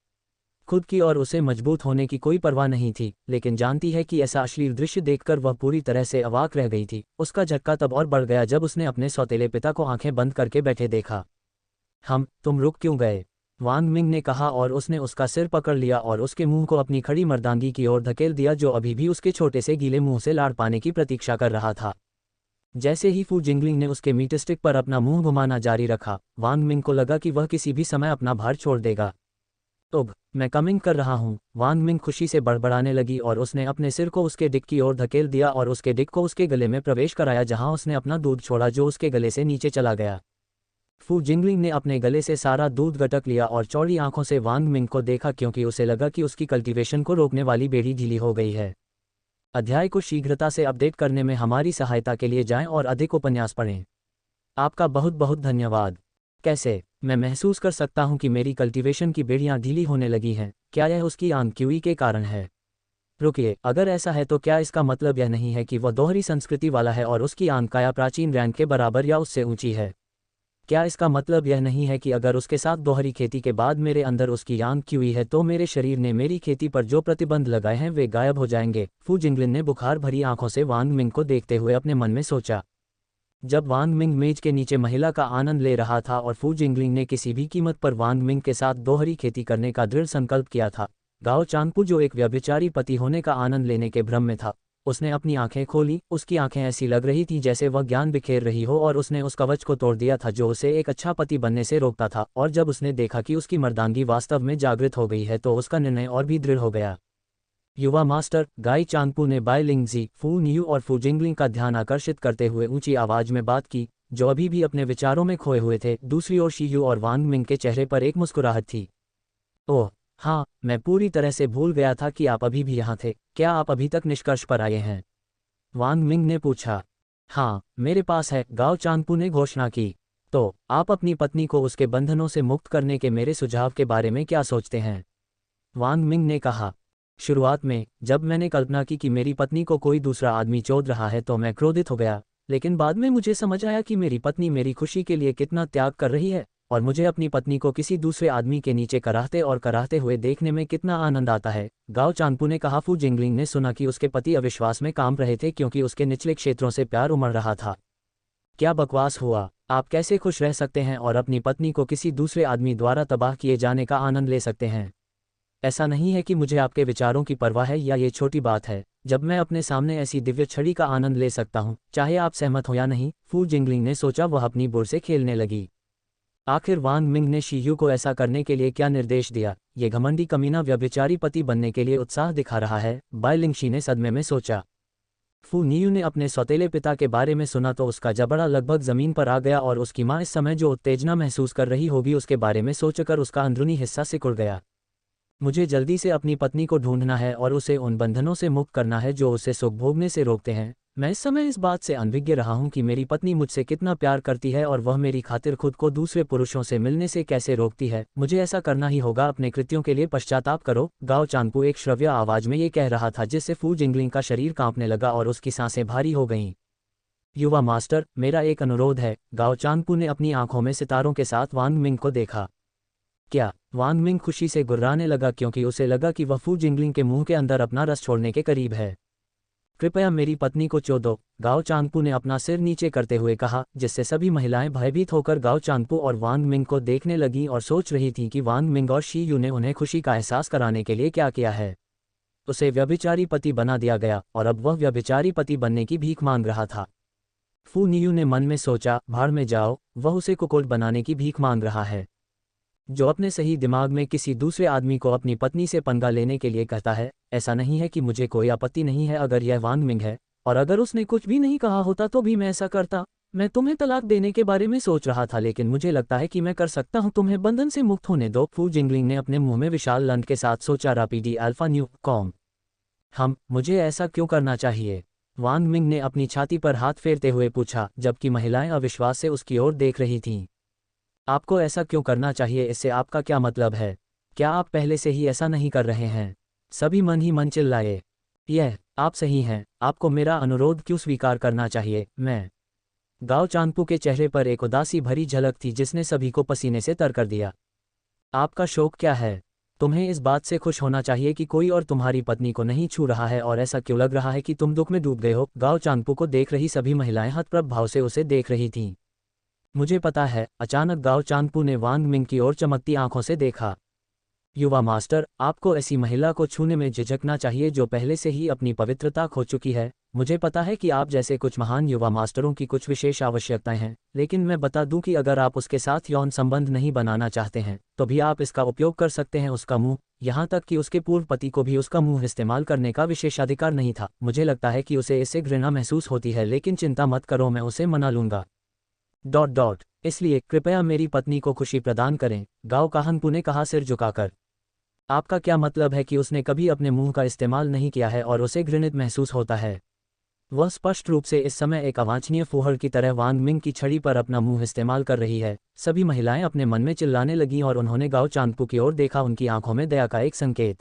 खुद की और उसे मजबूत होने की कोई परवाह नहीं थी, लेकिन जानती है कि ऐसा अश्लील दृश्य देखकर वह पूरी तरह से अवाक रह गई थी। उसका झटका तब और बढ़ गया जब उसने अपने सौतेले पिता को आंखें बंद करके बैठे देखा। तुम रुक क्यों गए? वांग मिंग ने कहा और उसने उसका सिर पकड़ लिया और उसके मुंह को अपनी खड़ी मर्दानगी की ओर धकेल दिया जो अभी भी उसके छोटे से गीले मुंह से लाड़ पाने की प्रतीक्षा कर रहा था। जैसे ही फू जिंगलिंग ने उसके मीट स्टिक पर अपना मुंह घुमाना जारी रखा, वांग मिंग को लगा कि वह किसी भी समय अपना भार छोड़ देगा। मैं कमिंग कर रहा हूँ, वांग मिंग खुशी से बड़बड़ाने लगी और उसने अपने सिर को उसके डिक की ओर धकेल दिया और उसके डिक को उसके गले में प्रवेश कराया जहां उसने अपना दूध छोड़ा जो उसके गले से नीचे चला गया। फू जिंगलिंग ने अपने गले से सारा दूध गटक लिया और चौड़ी आंखों से वांग मिंग को देखा क्योंकि उसे लगा कि उसकी कल्टीवेशन को रोकने वाली बेड़ी ढीली हो गई है। अध्याय को शीघ्रता से अपडेट करने में हमारी सहायता के लिए जाएं और अधिक उपन्यास पढ़ें। आपका बहुत बहुत धन्यवाद। कैसे? मैं महसूस कर सकता हूं कि मेरी कल्टीवेशन की बेड़ियां ढीली होने लगी हैं। क्या यह उसकी आंक्यूई के कारण है? रुकिए, अगर ऐसा है तो क्या इसका मतलब यह नहीं है कि वह दोहरी संस्कृति वाला है और उसकी आंकाया प्राचीन रैंक के बराबर या उससे ऊंची है? क्या इसका मतलब यह नहीं है कि अगर उसके साथ दोहरी खेती के बाद मेरे अंदर उसकी आंक्यूई है तो मेरे शरीर ने मेरी खेती पर जो प्रतिबंध लगाए हैं वे गायब हो जाएंगे? फू जिंगलिन ने बुखार भरी आंखों से वांग मिंग को देखते हुए अपने मन में सोचा। जब वांग मिंग मेज के नीचे महिला का आनंद ले रहा था और फू जिंगलिंग ने किसी भी कीमत पर वांग मिंग के साथ दोहरी खेती करने का दृढ़ संकल्प किया था, गाओ चांगपू जो एक व्यभिचारी पति होने का आनंद लेने के भ्रम में था, उसने अपनी आंखें खोली। उसकी आंखें ऐसी लग रही थीं जैसे वह ज्ञान बिखेर रही हो और उसने उस कवच को तोड़ दिया था जो उसे एक अच्छा पति बनने से रोकता था। और जब उसने देखा कि उसकी मर्दानगी वास्तव में जागृत हो गई है तो उसका निर्णय और भी दृढ़ हो गया। युवा मास्टर गाई चांगपू ने बाय लिंगजी, फू न्यू और फू जिंगलिंग का ध्यान आकर्षित करते हुए ऊंची आवाज में बात की, जो अभी भी अपने विचारों में खोए हुए थे। दूसरी ओर शी यू और वांग मिंग के चेहरे पर एक मुस्कुराहट थी। ओह हाँ, मैं पूरी तरह से भूल गया था कि आप अभी भी यहाँ थे। क्या आप अभी तक निष्कर्ष पर आए हैं? वांग मिंग ने पूछा। हाँ, मेरे पास है, गाओ चांगपू ने घोषणा की। तो आप अपनी पत्नी को उसके बंधनों से मुक्त करने के मेरे सुझाव के बारे में क्या सोचते हैं? वांग मिंग ने कहा। शुरुआत में जब मैंने कल्पना की कि मेरी पत्नी को कोई दूसरा आदमी चोद रहा है तो मैं क्रोधित हो गया, लेकिन बाद में मुझे समझ आया कि मेरी पत्नी मेरी खुशी के लिए कितना त्याग कर रही है और मुझे अपनी पत्नी को किसी दूसरे आदमी के नीचे कराहते हुए देखने में कितना आनंद आता है। गाओ चांगपू ने कहा। फू जिंगलिंग ने सुना कि उसके पति अविश्वास में काम रहे थे क्योंकि उसके निचले क्षेत्रों से प्यार उमड़ रहा था। क्या बकवास हुआ? आप कैसे खुश रह सकते हैं और अपनी पत्नी को किसी दूसरे आदमी द्वारा तबाह किए जाने का आनंद ले सकते हैं? ऐसा नहीं है कि मुझे आपके विचारों की परवाह है या ये छोटी बात है जब मैं अपने सामने ऐसी दिव्य छड़ी का आनंद ले सकता हूं, चाहे आप सहमत हो या नहीं। फू जिंगलिंग ने सोचा। वह अपनी बोर से खेलने लगी। आखिर वांग मिंग ने शीयू को ऐसा करने के लिए क्या निर्देश दिया? ये घमंडी कमीना व्यभिचारी पति बनने के लिए उत्साह दिखा रहा है, बाय लिंगशी ने सदमे में सोचा। फू न्यू ने अपने सौतेले पिता के बारे में सुना तो उसका जबड़ा लगभग जमीन पर आ गया और उसकी मां इस समय जो उत्तेजना महसूस कर रही होगी उसके बारे में सोचकर उसका अंदरूनी हिस्सा सिकुड़ गया। मुझे जल्दी से अपनी पत्नी को ढूंढना है और उसे उन बंधनों से मुक्त करना है जो उसे सुख भोगने से रोकते हैं। मैं इस समय इस बात से अनभिज्ञ रहा हूं कि मेरी पत्नी मुझसे कितना प्यार करती है और वह मेरी खातिर खुद को दूसरे पुरुषों से मिलने से कैसे रोकती है। मुझे ऐसा करना ही होगा। अपने कृत्यों के लिए पश्चाताप करो। गाओ चांगपू एक श्रव्य आवाज में ये कह रहा था जिससे फू जिंगलिंग का शरीर कांपने लगा और उसकी सांसें भारी हो गईं। युवा मास्टर, मेरा एक अनुरोध है। गाओ चांगपू ने अपनी आंखों में सितारों के साथ वांग मिंग को देखा। क्या? वांग मिंग खुशी से गुर्राने लगा क्योंकि उसे लगा कि वह फू जिंगलिंग के मुंह के अंदर अपना रस छोड़ने के करीब है। कृपया मेरी पत्नी को चोदो, गाओ चांगपू ने अपना सिर नीचे करते हुए कहा, जिससे सभी महिलाएं भयभीत होकर गाओ चांगपू और वांग मिंग को देखने लगीं और सोच रही थीं कि वांग मिंग और शी यू ने उन्हें खुशी का एहसास कराने के लिए क्या किया है। उसे व्यभिचारी पति बना दिया गया और अब वह व्यभिचारी पति बनने की भीख मांग रहा था। फू नियू ने मन में सोचा, भाड़ में जाओ, वह उसे कुकोल्ड बनाने की भीख मांग रहा है। जो अपने सही दिमाग में किसी दूसरे आदमी को अपनी पत्नी से पंगा लेने के लिए कहता है। ऐसा नहीं है कि मुझे कोई आपत्ति नहीं है अगर यह वांग मिंग है, और अगर उसने कुछ भी नहीं कहा होता तो भी मैं ऐसा करता। मैं तुम्हें तलाक देने के बारे में सोच रहा था, लेकिन मुझे लगता है कि मैं कर सकता हूं, तुम्हें बंधन से मुक्त होने दो। फू जिंगलिंग ने अपने मुंह में विशाल लंड के साथ सोचा। रापीडी अल्फा न्यू कॉम। मुझे ऐसा क्यों करना चाहिए? वांग मिंग ने अपनी छाती पर हाथ फेरते हुए पूछा, जबकि महिलाएं अविश्वास से उसकी ओर देख रही थीं। आपको ऐसा क्यों करना चाहिए? इससे आपका क्या मतलब है? क्या आप पहले से ही ऐसा नहीं कर रहे हैं? सभी मन ही मन चिल्लाए। आप सही हैं, आपको मेरा अनुरोध क्यों स्वीकार करना चाहिए? मैं गाओ चांगपू के चेहरे पर एक उदासी भरी झलक थी जिसने सभी को पसीने से तर कर दिया। आपका शौक क्या है? तुम्हें इस बात से खुश होना चाहिए कि कोई और तुम्हारी पत्नी को नहीं छू रहा है, और ऐसा क्यों लग रहा है कि तुम दुख में डूब गए हो? गाओ चांगपू को देख रही सभी महिलाएं हतप्रभ भाव से उसे देख रही थीं। मुझे पता है। अचानक गाओ चांगपू ने वांग मिंग की ओर चमकती आंखों से देखा। युवा मास्टर, आपको ऐसी महिला को छूने में झिझकना चाहिए जो पहले से ही अपनी पवित्रता खो चुकी है। मुझे पता है कि आप जैसे कुछ महान युवा मास्टरों की कुछ विशेष आवश्यकताएं हैं, लेकिन मैं बता दूं कि अगर आप उसके साथ यौन संबंध नहीं बनाना चाहते हैं तो भी आप इसका उपयोग कर सकते हैं। उसका मुंह, यहाँ तक कि उसके पूर्व पति को भी उसका मुंह इस्तेमाल करने का विशेषाधिकार नहीं था। मुझे लगता है कि उसे इससे घृणा महसूस होती है, लेकिन चिंता मत करो, मैं उसे मना लूंगा। इसलिए कृपया मेरी पत्नी को खुशी प्रदान करें, गाओ काहनपू ने कहा सिर झुकाकर। आपका क्या मतलब है कि उसने कभी अपने मुंह का इस्तेमाल नहीं किया है और उसे घृणित महसूस होता है? वह स्पष्ट रूप से इस समय एक अवांछनीय फूहड़ की तरह वांग मिंग की छड़ी पर अपना मुंह इस्तेमाल कर रही है। सभी महिलाएं अपने मन में चिल्लाने लगीं और उन्होंने गाओ चांगपू की ओर देखा, उनकी आंखों में दया का एक संकेत।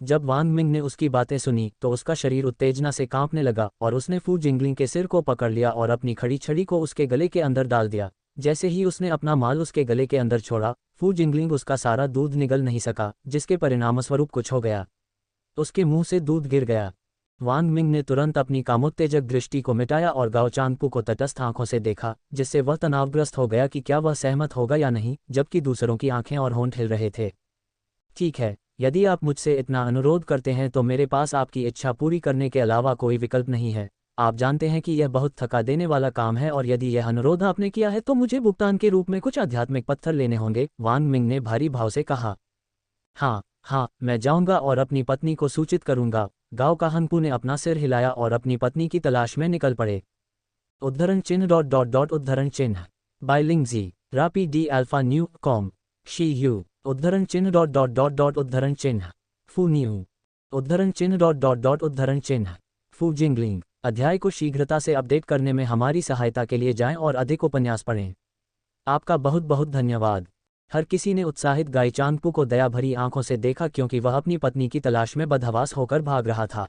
जब वांग मिंग ने उसकी बातें सुनी तो उसका शरीर उत्तेजना से कांपने लगा और उसने फू जिंगलिंग के सिर को पकड़ लिया और अपनी खड़ी छड़ी को उसके गले के अंदर डाल दिया। जैसे ही उसने अपना माल उसके गले के अंदर छोड़ा, फू जिंगलिंग उसका सारा दूध निगल नहीं सका, जिसके परिणामस्वरूप कुछ हो गया। उसके मुंह से दूध गिर गया। वांग मिंग ने तुरंत अपनी कामोत्तेजक दृष्टि को मिटाया और गाओ चांगपू को तटस्थ आंखों से देखा, जिससे वह तनावग्रस्त हो गया कि क्या वह सहमत होगा या नहीं, जबकि दूसरों की आंखें और होंठ हिल रहे थे। ठीक है, यदि आप मुझसे इतना अनुरोध करते हैं तो मेरे पास आपकी इच्छा पूरी करने के अलावा कोई विकल्प नहीं है। आप जानते हैं कि यह बहुत थका देने वाला काम है, और यदि यह अनुरोध आपने किया है तो मुझे भुगतान के रूप में कुछ आध्यात्मिक पत्थर लेने होंगे। वांग मिंग ने भारी भाव से कहा। हाँ, मैं जाऊंगा और अपनी पत्नी को सूचित करूंगा। गाओ काहनपू ने अपना सिर हिलाया और अपनी पत्नी की तलाश में निकल पड़े। उद्धरण चिन्ह उद्धरण चिन्ह बाइलिंग जी रापी डी अल्फा न्यू कॉम शी यू उद्धरण चिन्ह उद्धरण चिन्ह फू न्यू उद्धरण चिन्ह उद्धरण चिन्ह फू जिंगलिंग। अध्याय को शीघ्रता से अपडेट करने में हमारी सहायता के लिए जाएं और अधिक उपन्यास पढ़ें। आपका बहुत बहुत धन्यवाद। हर किसी ने उत्साहित गाई चांगपू को दया भरी आंखों से देखा, क्योंकि वह अपनी पत्नी की तलाश में बदहवास होकर भाग रहा था।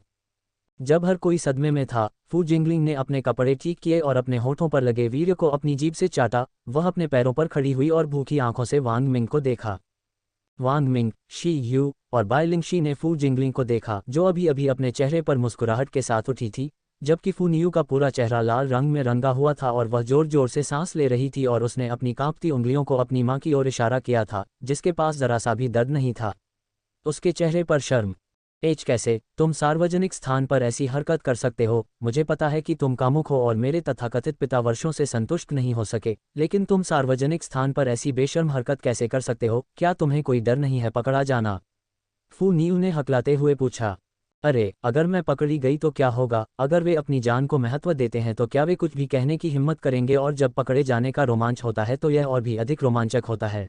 जब हर कोई सदमे में था, फू जिंगलिंग ने अपने कपड़े ठीक किए और अपने होठों पर लगे वीर्य को अपनी जीभ से चाटा। वह अपने पैरों पर खड़ी हुई और भूखी आंखों से वांग मिंग को देखा। वांग मिंग, शी यू और बाइलिंग शी ने फू जिंगलिंग को देखा, जो अभी अभी अपने चेहरे पर मुस्कुराहट के साथ उठी थी, जबकि फू नियू का पूरा चेहरा लाल रंग में रंगा हुआ था और वह जोर जोर से सांस ले रही थी और उसने अपनी कांपती उंगलियों को अपनी मां की ओर इशारा किया था, जिसके पास जरा सा भी दर्द नहीं था। उसके चेहरे पर शर्म। कैसे तुम सार्वजनिक स्थान पर ऐसी हरकत कर सकते हो? मुझे पता है कि तुम कामुक हो और मेरे तथाकथित पिता वर्षों से संतुष्ट नहीं हो सके, लेकिन तुम सार्वजनिक स्थान पर ऐसी बेशर्म हरकत कैसे कर सकते हो? क्या तुम्हें कोई डर नहीं है पकड़ा जाना? फू नियू ने हकलाते हुए पूछा। अरे, अगर मैं पकड़ी गई तो क्या होगा? अगर वे अपनी जान को महत्व देते हैं तो क्या वे कुछ भी कहने की हिम्मत करेंगे? और जब पकड़े जाने का रोमांच होता है तो यह और भी अधिक रोमांचक होता है,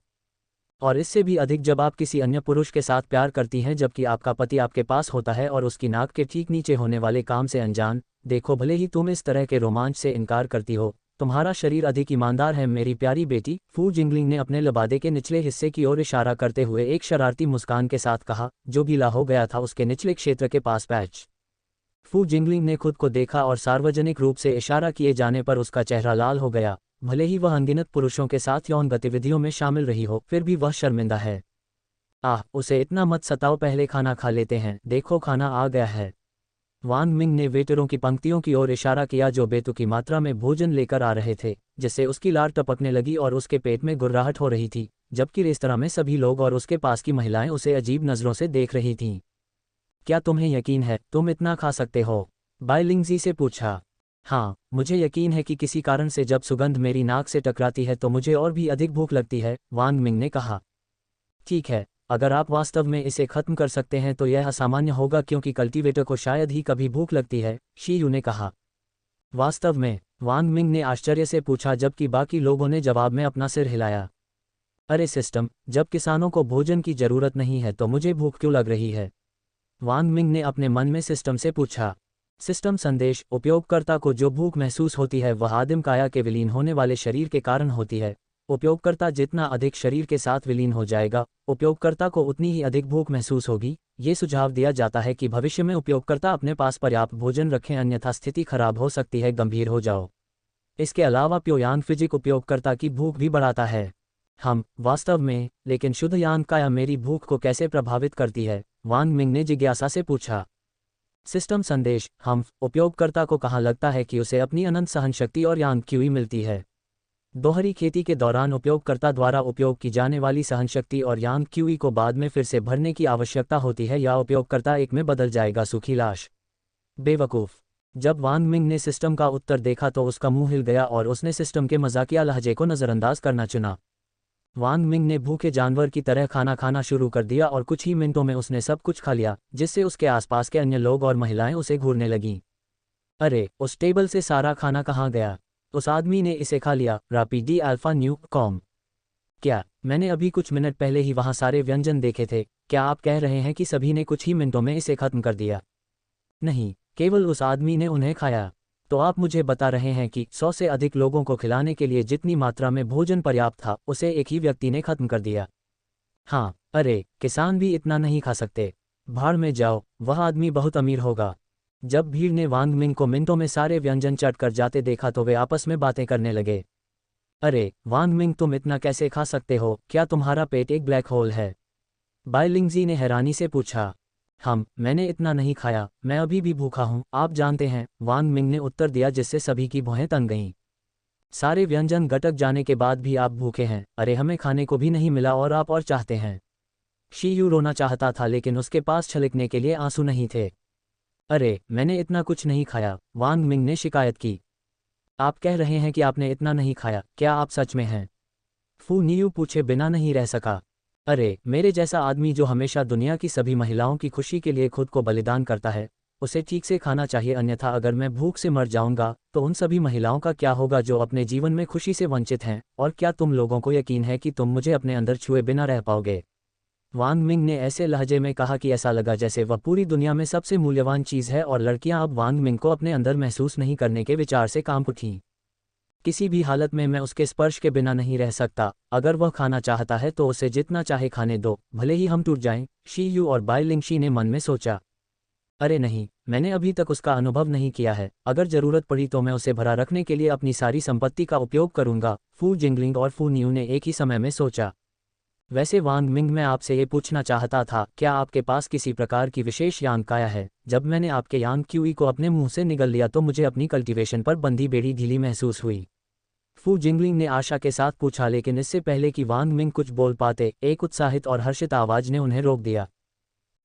और इससे भी अधिक जब आप किसी अन्य पुरुष के साथ प्यार करती हैं जबकि आपका पति आपके पास होता है और उसकी नाक के ठीक नीचे होने वाले काम से अनजान। देखो, भले ही तुम इस तरह के रोमांच से इनकार करती हो, तुम्हारा शरीर अधिक ईमानदार है मेरी प्यारी बेटी। फू जिंगलिंग ने अपने लबादे के निचले हिस्से की ओर इशारा करते हुए एक शरारती मुस्कान के साथ कहा, जो गीला हो गया था उसके निचले क्षेत्र के पास पैच। फू जिंगलिंग ने खुद को देखा और सार्वजनिक रूप से इशारा किए जाने पर उसका चेहरा लाल हो गया। भले ही वह अनगिनत पुरुषों के साथ यौन गतिविधियों में शामिल रही हो, फिर भी वह शर्मिंदा है। उसे इतना मत सताओ, पहले खाना खा लेते हैं। देखो, खाना आ गया है। वांग मिंग ने वेटरों की पंक्तियों की ओर इशारा किया जो बेतुकी मात्रा में भोजन लेकर आ रहे थे, जिससे उसकी लार टपकने लगी और उसके पेट में गुर्राहट हो रही थी, जबकि रेस्तरां में सभी लोग और उसके पास की महिलाएं उसे अजीब नजरों से देख रही थीं। क्या तुम्हें यकीन है तुम इतना खा सकते हो? बाइलिंगजी से पूछा। हाँ, मुझे यकीन है कि किसी कारण से जब सुगंध मेरी नाक से टकराती है तो मुझे और भी अधिक भूख लगती है, वांग मिंग ने कहा। ठीक है, अगर आप वास्तव में इसे खत्म कर सकते हैं तो यह असामान्य होगा क्योंकि कल्टीवेटर को शायद ही कभी भूख लगती है, शी यू ने कहा। वास्तव में, वांग मिंग ने आश्चर्य से पूछा जबकि बाकी लोगों ने जवाब में अपना सिर हिलाया। अरे सिस्टम, जब किसानों को भोजन की जरूरत नहीं है तो मुझे भूख क्यों लग रही है? वांग मिंग ने अपने मन में सिस्टम से पूछा। सिस्टम संदेश, उपयोगकर्ता को जो भूख महसूस होती है वह आदिम काया के विलीन होने वाले शरीर के कारण होती है। उपयोगकर्ता जितना अधिक शरीर के साथ विलीन हो जाएगा, उपयोगकर्ता को उतनी ही अधिक भूख महसूस होगी। ये सुझाव दिया जाता है कि भविष्य में उपयोगकर्ता अपने पास पर्याप्त भोजन रखें अन्यथा स्थिति खराब हो सकती है, गंभीर हो जाओ। इसके अलावा प्योयान फिजिक उपयोगकर्ता की भूख भी बढ़ाता है। हम वास्तव में, लेकिन शुद्ध यान काया मेरी भूख को कैसे प्रभावित करती है? वांग मिंग ने जिज्ञासा से पूछा। सिस्टम संदेश, हम उपयोगकर्ता को कहाँ लगता है कि उसे अपनी अनंत सहनशक्ति और यान क्यूई मिलती है। दोहरी खेती के दौरान उपयोगकर्ता द्वारा उपयोग की जाने वाली सहनशक्ति और यान क्यूई को बाद में फिर से भरने की आवश्यकता होती है या उपयोगकर्ता एक में बदल जाएगा, सूखी लाश। बेवकूफ़। जब वांग मिंग ने सिस्टम का उत्तर देखा तो उसका मुंह हिल गया और उसने सिस्टम के मजाकिया लहजे को नज़रअंदाज करना चुना। वांग मिंग ने भूखे जानवर की तरह खाना खाना शुरू कर दिया और कुछ ही मिनटों में उसने सब कुछ खा लिया, जिससे उसके आसपास के अन्य लोग और महिलाएं उसे घूरने लगीं। अरे, उस टेबल से सारा खाना कहाँ गया? उस आदमी ने इसे खा लिया, रापीडी अल्फा न्यू कॉम। क्या, मैंने अभी कुछ मिनट पहले ही वहाँ सारे व्यंजन देखे थे? क्या आप कह रहे हैं कि सभी ने कुछ ही मिनटों में इसे खत्म कर दिया? नहीं, केवल उस आदमी ने उन्हें खाया। तो आप मुझे बता रहे हैं कि 100 से अधिक लोगों को खिलाने के लिए जितनी मात्रा में भोजन पर्याप्त था उसे एक ही व्यक्ति ने खत्म कर दिया। हाँ, अरे, किसान भी इतना नहीं खा सकते। भाड़ में जाओ, वह आदमी बहुत अमीर होगा। जब भीड़ ने वांग मिंग को मिनटों में सारे व्यंजन चट कर जाते देखा तो वे आपस में बातें करने लगे। अरे वांग मिंग, तुम इतना कैसे खा सकते हो? क्या तुम्हारा पेट एक ब्लैक होल है? बाइलिंगजी ने हैरानी से पूछा। मैंने इतना नहीं खाया, मैं अभी भी भूखा हूँ, आप जानते हैं, वांग मिंग ने उत्तर दिया जिससे सभी की भौहें तन गईं। सारे व्यंजन गटक जाने के बाद भी आप भूखे हैं? अरे हमें खाने को भी नहीं मिला और आप और चाहते हैं? शी यू रोना चाहता था लेकिन उसके पास छलकने के लिए आंसू नहीं थे। अरे मैंने इतना कुछ नहीं खाया, वांग मिंग ने शिकायत की। आप कह रहे हैं कि आपने इतना नहीं खाया, क्या आप सच में हैं? फू नियू पूछे बिना नहीं रह सका। अरे मेरे जैसा आदमी जो हमेशा दुनिया की सभी महिलाओं की खुशी के लिए खुद को बलिदान करता है, उसे ठीक से खाना चाहिए अन्यथा अगर मैं भूख से मर जाऊंगा तो उन सभी महिलाओं का क्या होगा जो अपने जीवन में खुशी से वंचित हैं? और क्या तुम लोगों को यकीन है कि तुम मुझे अपने अंदर छुए बिना रह पाओगे? वांग मिंग ने ऐसे लहजे में कहा कि ऐसा लगा जैसे वह पूरी दुनिया में सबसे मूल्यवान चीज़ है और लड़कियां अब वांग मिंग को अपने अंदर महसूस नहीं करने के विचार से कांप उठीं। किसी भी हालत में मैं उसके स्पर्श के बिना नहीं रह सकता। अगर वह खाना चाहता है तो उसे जितना चाहे खाने दो, भले ही हम टूट जाएं, शी यू और बाइलिंगशी ने मन में सोचा। अरे नहीं, मैंने अभी तक उसका अनुभव नहीं किया है, अगर जरूरत पड़ी तो मैं उसे भरा रखने के लिए अपनी सारी संपत्ति का उपयोग करूंगा, फू जिंगलिंग और फू न्यू ने एक ही समय में सोचा। वैसे वांग मिंग, मैं आपसे ये पूछना चाहता था, क्या आपके पास किसी प्रकार की विशेष यान काया है? जब मैंने आपके यान क्यूई को अपने मुंह से निगल लिया तो मुझे अपनी कल्टीवेशन पर बंधी बेड़ी ढीली महसूस हुई। फू जिंगलिंग ने आशा के साथ पूछा लेकिन इससे पहले कि वांग मिंग कुछ बोल पाते, एक उत्साहित और हर्षित आवाज ने उन्हें रोक दिया।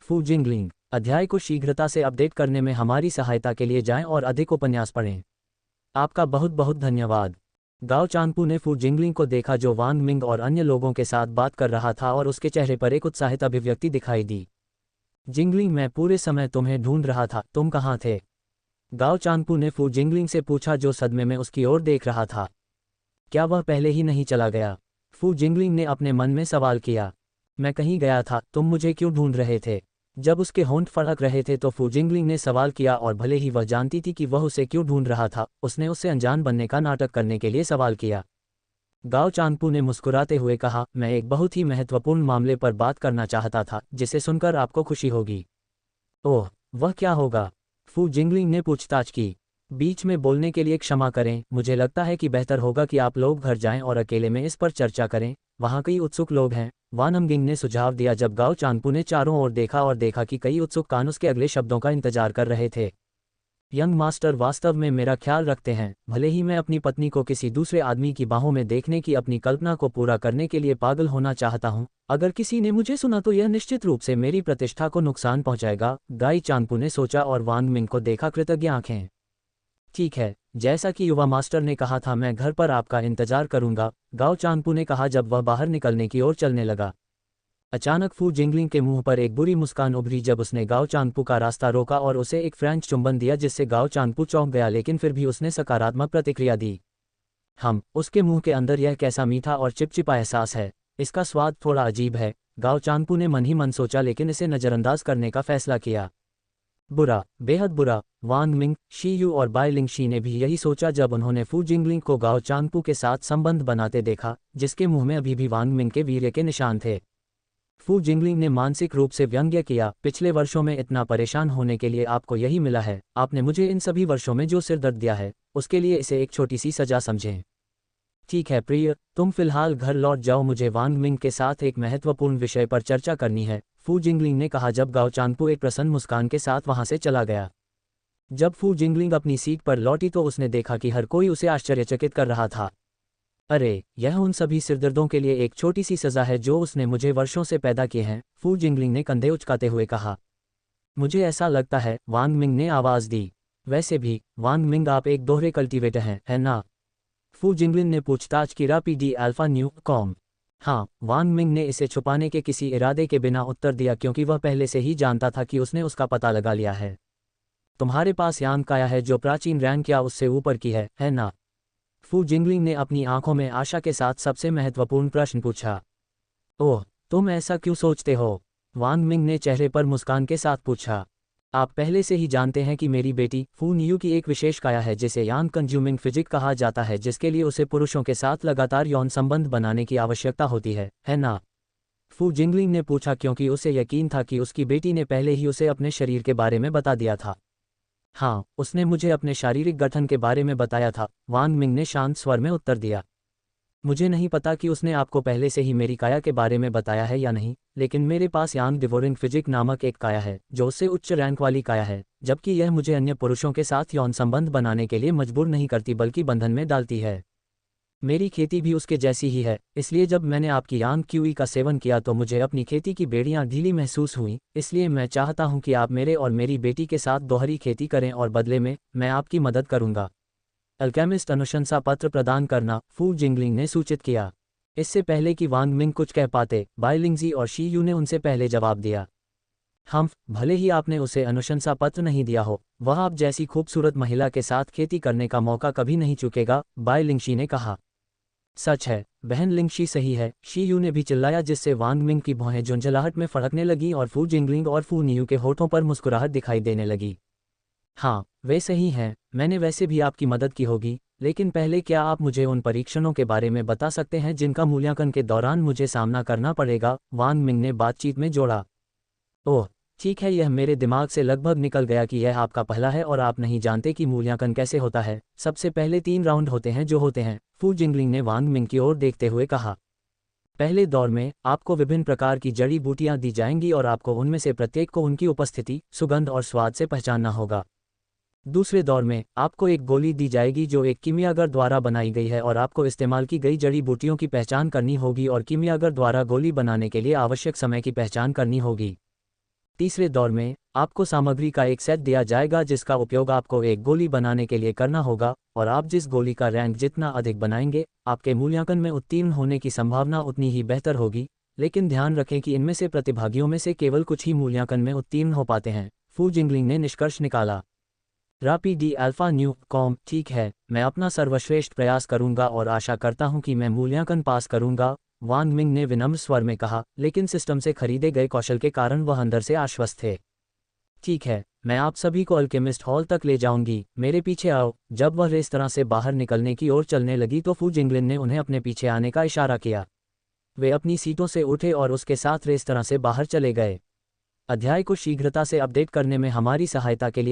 फू जिंगलिंग, अध्याय को शीघ्रता से अपडेट करने में हमारी सहायता के लिए जाएं और अधिक उपन्यास पढ़ें। आपका बहुत बहुत धन्यवाद। गाओ चांगपू ने फू जिंगलिंग को देखा जो वांग मिंग और अन्य लोगों के साथ बात कर रहा था और उसके चेहरे पर एक उत्साहित अभिव्यक्ति दिखाई दी। जिंगलिंग, मैं पूरे समय तुम्हें ढूंढ रहा था, तुम कहाँ थे? गाओ चांगपू ने फू जिंगलिंग से पूछा जो सदमे में उसकी ओर देख रहा था। क्या वह पहले ही नहीं चला गया? फू जिंगलिंग ने अपने मन में सवाल किया। मैं कहीं गया था, तुम मुझे क्यों ढूंढ रहे थे? जब उसके होंठ फड़क रहे थे तो फू जिंगलिंग ने सवाल किया और भले ही वह जानती थी कि वह उसे क्यों ढूंढ रहा था, उसने उससे अनजान बनने का नाटक करने के लिए सवाल किया। गाओ चांगपू ने मुस्कुराते हुए कहा, मैं एक बहुत ही महत्वपूर्ण मामले पर बात करना चाहता था जिसे सुनकर आपको खुशी होगी। ओह, वह क्या होगा? फू जिंगलिंग ने पूछताछ की। बीच में बोलने के लिए क्षमा करें, मुझे लगता है कि बेहतर होगा कि आप लोग घर जाएं और अकेले में इस पर चर्चा करें, वहाँ कई उत्सुक लोग हैं, वानमगिंग ने सुझाव दिया जब गाओ चांगपू ने चारों ओर देखा और देखा कि कई उत्सुक कान उसके अगले शब्दों का इंतजार कर रहे थे। यंग मास्टर वास्तव में मेरा ख्याल रखते हैं, भले ही मैं अपनी पत्नी को किसी दूसरे आदमी की बाहों में देखने की अपनी कल्पना को पूरा करने के लिए पागल होना चाहता हूं, अगर किसी ने मुझे सुना तो यह निश्चित रूप से मेरी प्रतिष्ठा को नुकसान पहुंचाएगा, गाई चांगपू ने सोचा और वांग मिंग को देखा कृतज्ञ आंखें ठीक है, जैसा कि युवा मास्टर ने कहा था, मैं घर पर आपका इंतजार करूंगा, गाओ चांगपू ने कहा जब वह बाहर निकलने की ओर चलने लगा। अचानक फू जिंगलिंग के मुंह पर एक बुरी मुस्कान उभरी जब उसने गाओ चांगपू का रास्ता रोका और उसे एक फ्रेंच चुंबन दिया, जिससे गाओ चांगपू चौंक गया, लेकिन फिर भी उसने सकारात्मक प्रतिक्रिया दी। उसके मुंह के अंदर यह कैसा मीठा और चिपचिपा एहसास है, इसका स्वाद थोड़ा अजीब है, गाओ चांगपू ने मन ही मन सोचा, लेकिन इसे नज़रअंदाज करने का फैसला किया। बुरा, बेहद बुरा। वांग मिंग, शी यू और बाई लिंग शी ने भी यही सोचा जब उन्होंने फू जिंगलिंग को गाओ चांगपू के साथ संबंध बनाते देखा, जिसके मुंह में अभी भी वांग मिंग के वीर्य के निशान थे। फू जिंगलिंग ने मानसिक रूप से व्यंग्य किया, पिछले वर्षों में इतना परेशान होने के लिए आपको यही मिला है, आपने मुझे इन सभी वर्षों में जो सिर दर्द दिया है, उसके लिए इसे एक छोटी सी सजा समझें। ठीक है प्रिय, तुम फिलहाल घर लौट जाओ, मुझे वांग मिंग के साथ एक महत्वपूर्ण विषय पर चर्चा करनी है, फू जिंगलिंग ने कहा जब गाओ चांगपू एक प्रसन्न मुस्कान के साथ वहां से चला गया। जब फू जिंगलिंग अपनी सीट पर लौटी तो उसने देखा कि हर कोई उसे आश्चर्यचकित कर रहा था। अरे, यह उन सभी सिरदर्दों के लिए एक छोटी सी सज़ा है जो उसने मुझे वर्षों से पैदा किए हैं, फू जिंगलिंग ने कंधे उचकाते हुए कहा। मुझे ऐसा लगता है, वांग मिंग ने आवाज़ दी। वैसे भी, वांग मिंग आप एक दोहरे कल्टीवेटर हैं, है ना? फू जिंगलिंग ने पूछताछ की। रापीडी अल्फा न्यू कॉम। हाँ, वांग मिंग ने इसे छुपाने के किसी इरादे के बिना उत्तर दिया, क्योंकि वह पहले से ही जानता था कि उसने उसका पता लगा लिया है। तुम्हारे पास यांग काया है जो प्राचीन रैंक या उससे ऊपर की है ना? फू जिंगलिंग ने अपनी आंखों में आशा के साथ सबसे महत्वपूर्ण प्रश्न पूछा। ओह, तुम ऐसा क्यों सोचते हो? वांग मिंग ने चेहरे पर मुस्कान के साथ पूछा। आप पहले से ही जानते हैं कि मेरी बेटी फू नियू की एक विशेष काया है जिसे यांग कंज्यूमिंग फिजिक कहा जाता है, जिसके लिए उसे पुरुषों के साथ लगातार यौन संबंध बनाने की आवश्यकता होती है ना? फू जिंगलिंग ने पूछा, क्योंकि उसे यकीन था कि उसकी बेटी ने पहले ही उसे अपने शरीर के बारे में बता दिया था। हाँ, उसने मुझे अपने शारीरिक गठन के बारे में बताया था, वांग मिंग ने शांत स्वर में उत्तर दिया। मुझे नहीं पता कि उसने आपको पहले से ही मेरी काया के बारे में बताया है या नहीं, लेकिन मेरे पास यांग डिवोरिंग फिजिक नामक एक काया है जो उससे उच्च रैंक वाली काया है, जबकि यह मुझे अन्य पुरुषों के साथ यौन संबंध बनाने के लिए मजबूर नहीं करती बल्कि बंधन में डालती है। मेरी खेती भी उसके जैसी ही है, इसलिए जब मैंने आपकी यांग क्यूई का सेवन किया तो मुझे अपनी खेती की बेड़ियां ढीली महसूस हुईं, इसलिए मैं चाहता हूं कि आप मेरे और मेरी बेटी के साथ दोहरी खेती करें और बदले में मैं आपकी मदद करूंगा। अल्केमिस्ट अनुशंसा पत्र प्रदान करना, फू जिंगलिंग ने सूचित किया। इससे पहले कि वांग मिंग कुछ कह पाते, बाई लिंगजी और शी यू ने उनसे पहले जवाब दिया। भले ही आपने उसे अनुशंसा पत्र नहीं दिया हो, वह आप जैसी खूबसूरत महिला के साथ खेती करने का मौका कभी नहीं चूकेगा, बाई लिंगशी ने कहा। सच है, बहन लिंगशी सही है, शी यू ने भी चिल्लाया, जिससे वांग मिंग की भौहें झुंझलाहट में फड़कने लगीं और फू जिंगलिंग और फू नियू के होठों पर मुस्कुराहट दिखाई देने लगी। हाँ, वे सही हैं, मैंने वैसे भी आपकी मदद की होगी, लेकिन पहले क्या आप मुझे उन परीक्षणों के बारे में बता सकते हैं जिनका मूल्यांकन के दौरान मुझे सामना करना पड़ेगा? वांग मिंग ने बातचीत में जोड़ा। ओह, ठीक है, यह मेरे दिमाग से लगभग निकल गया कि यह आपका पहला है और आप नहीं जानते कि मूल्यांकन कैसे होता है। सबसे पहले 3 राउंड होते हैं जो होते हैं, फू जिंगलिंग ने वांग मिंग की ओर देखते हुए कहा। पहले दौर में आपको विभिन्न प्रकार की जड़ी बूटियां दी जाएंगी और आपको उनमें से प्रत्येक को उनकी उपस्थिति, सुगंध और स्वाद से पहचानना होगा। दूसरे दौर में आपको एक गोली दी जाएगी जो एक कीमियागर द्वारा बनाई गई है और आपको इस्तेमाल की गई जड़ी बूटियों की पहचान करनी होगी और कीमियागर द्वारा गोली बनाने के लिए आवश्यक समय की पहचान करनी होगी। तीसरे दौर में आपको सामग्री का एक सेट दिया जाएगा जिसका उपयोग आपको एक गोली बनाने के लिए करना होगा, और आप जिस गोली का रैंक जितना अधिक बनाएंगे, आपके मूल्यांकन में उत्तीर्ण होने की संभावना उतनी ही बेहतर होगी। लेकिन ध्यान रखें कि इनमें से प्रतिभागियों में से केवल कुछ ही मूल्यांकन में उत्तीर्ण हो पाते हैं, फू जिंगलिंग ने निष्कर्ष निकाला। रापीडी अल्फा न्यू कॉम। ठीक है, मैं अपना सर्वश्रेष्ठ प्रयास करूंगा और आशा करता हूं कि मैं मूल्यांकन पास करूंगा, वांग मिंग ने विनम्र स्वर में कहा, लेकिन सिस्टम से खरीदे गए कौशल के कारण वह अंदर से आश्वस्त थे। ठीक है, मैं आप सभी को अल्केमिस्ट हॉल तक ले जाऊंगी, मेरे पीछे आओ। जब वह रेस्तरां से बाहर निकलने की ओर चलने लगी तो फू जिंगलिन ने उन्हें अपने पीछे आने का इशारा किया। वे अपनी सीटों से उठे और उसके साथ रेस्तरां से बाहर चले गए। अध्याय को शीघ्रता से अपडेट करने में हमारी सहायता के लिए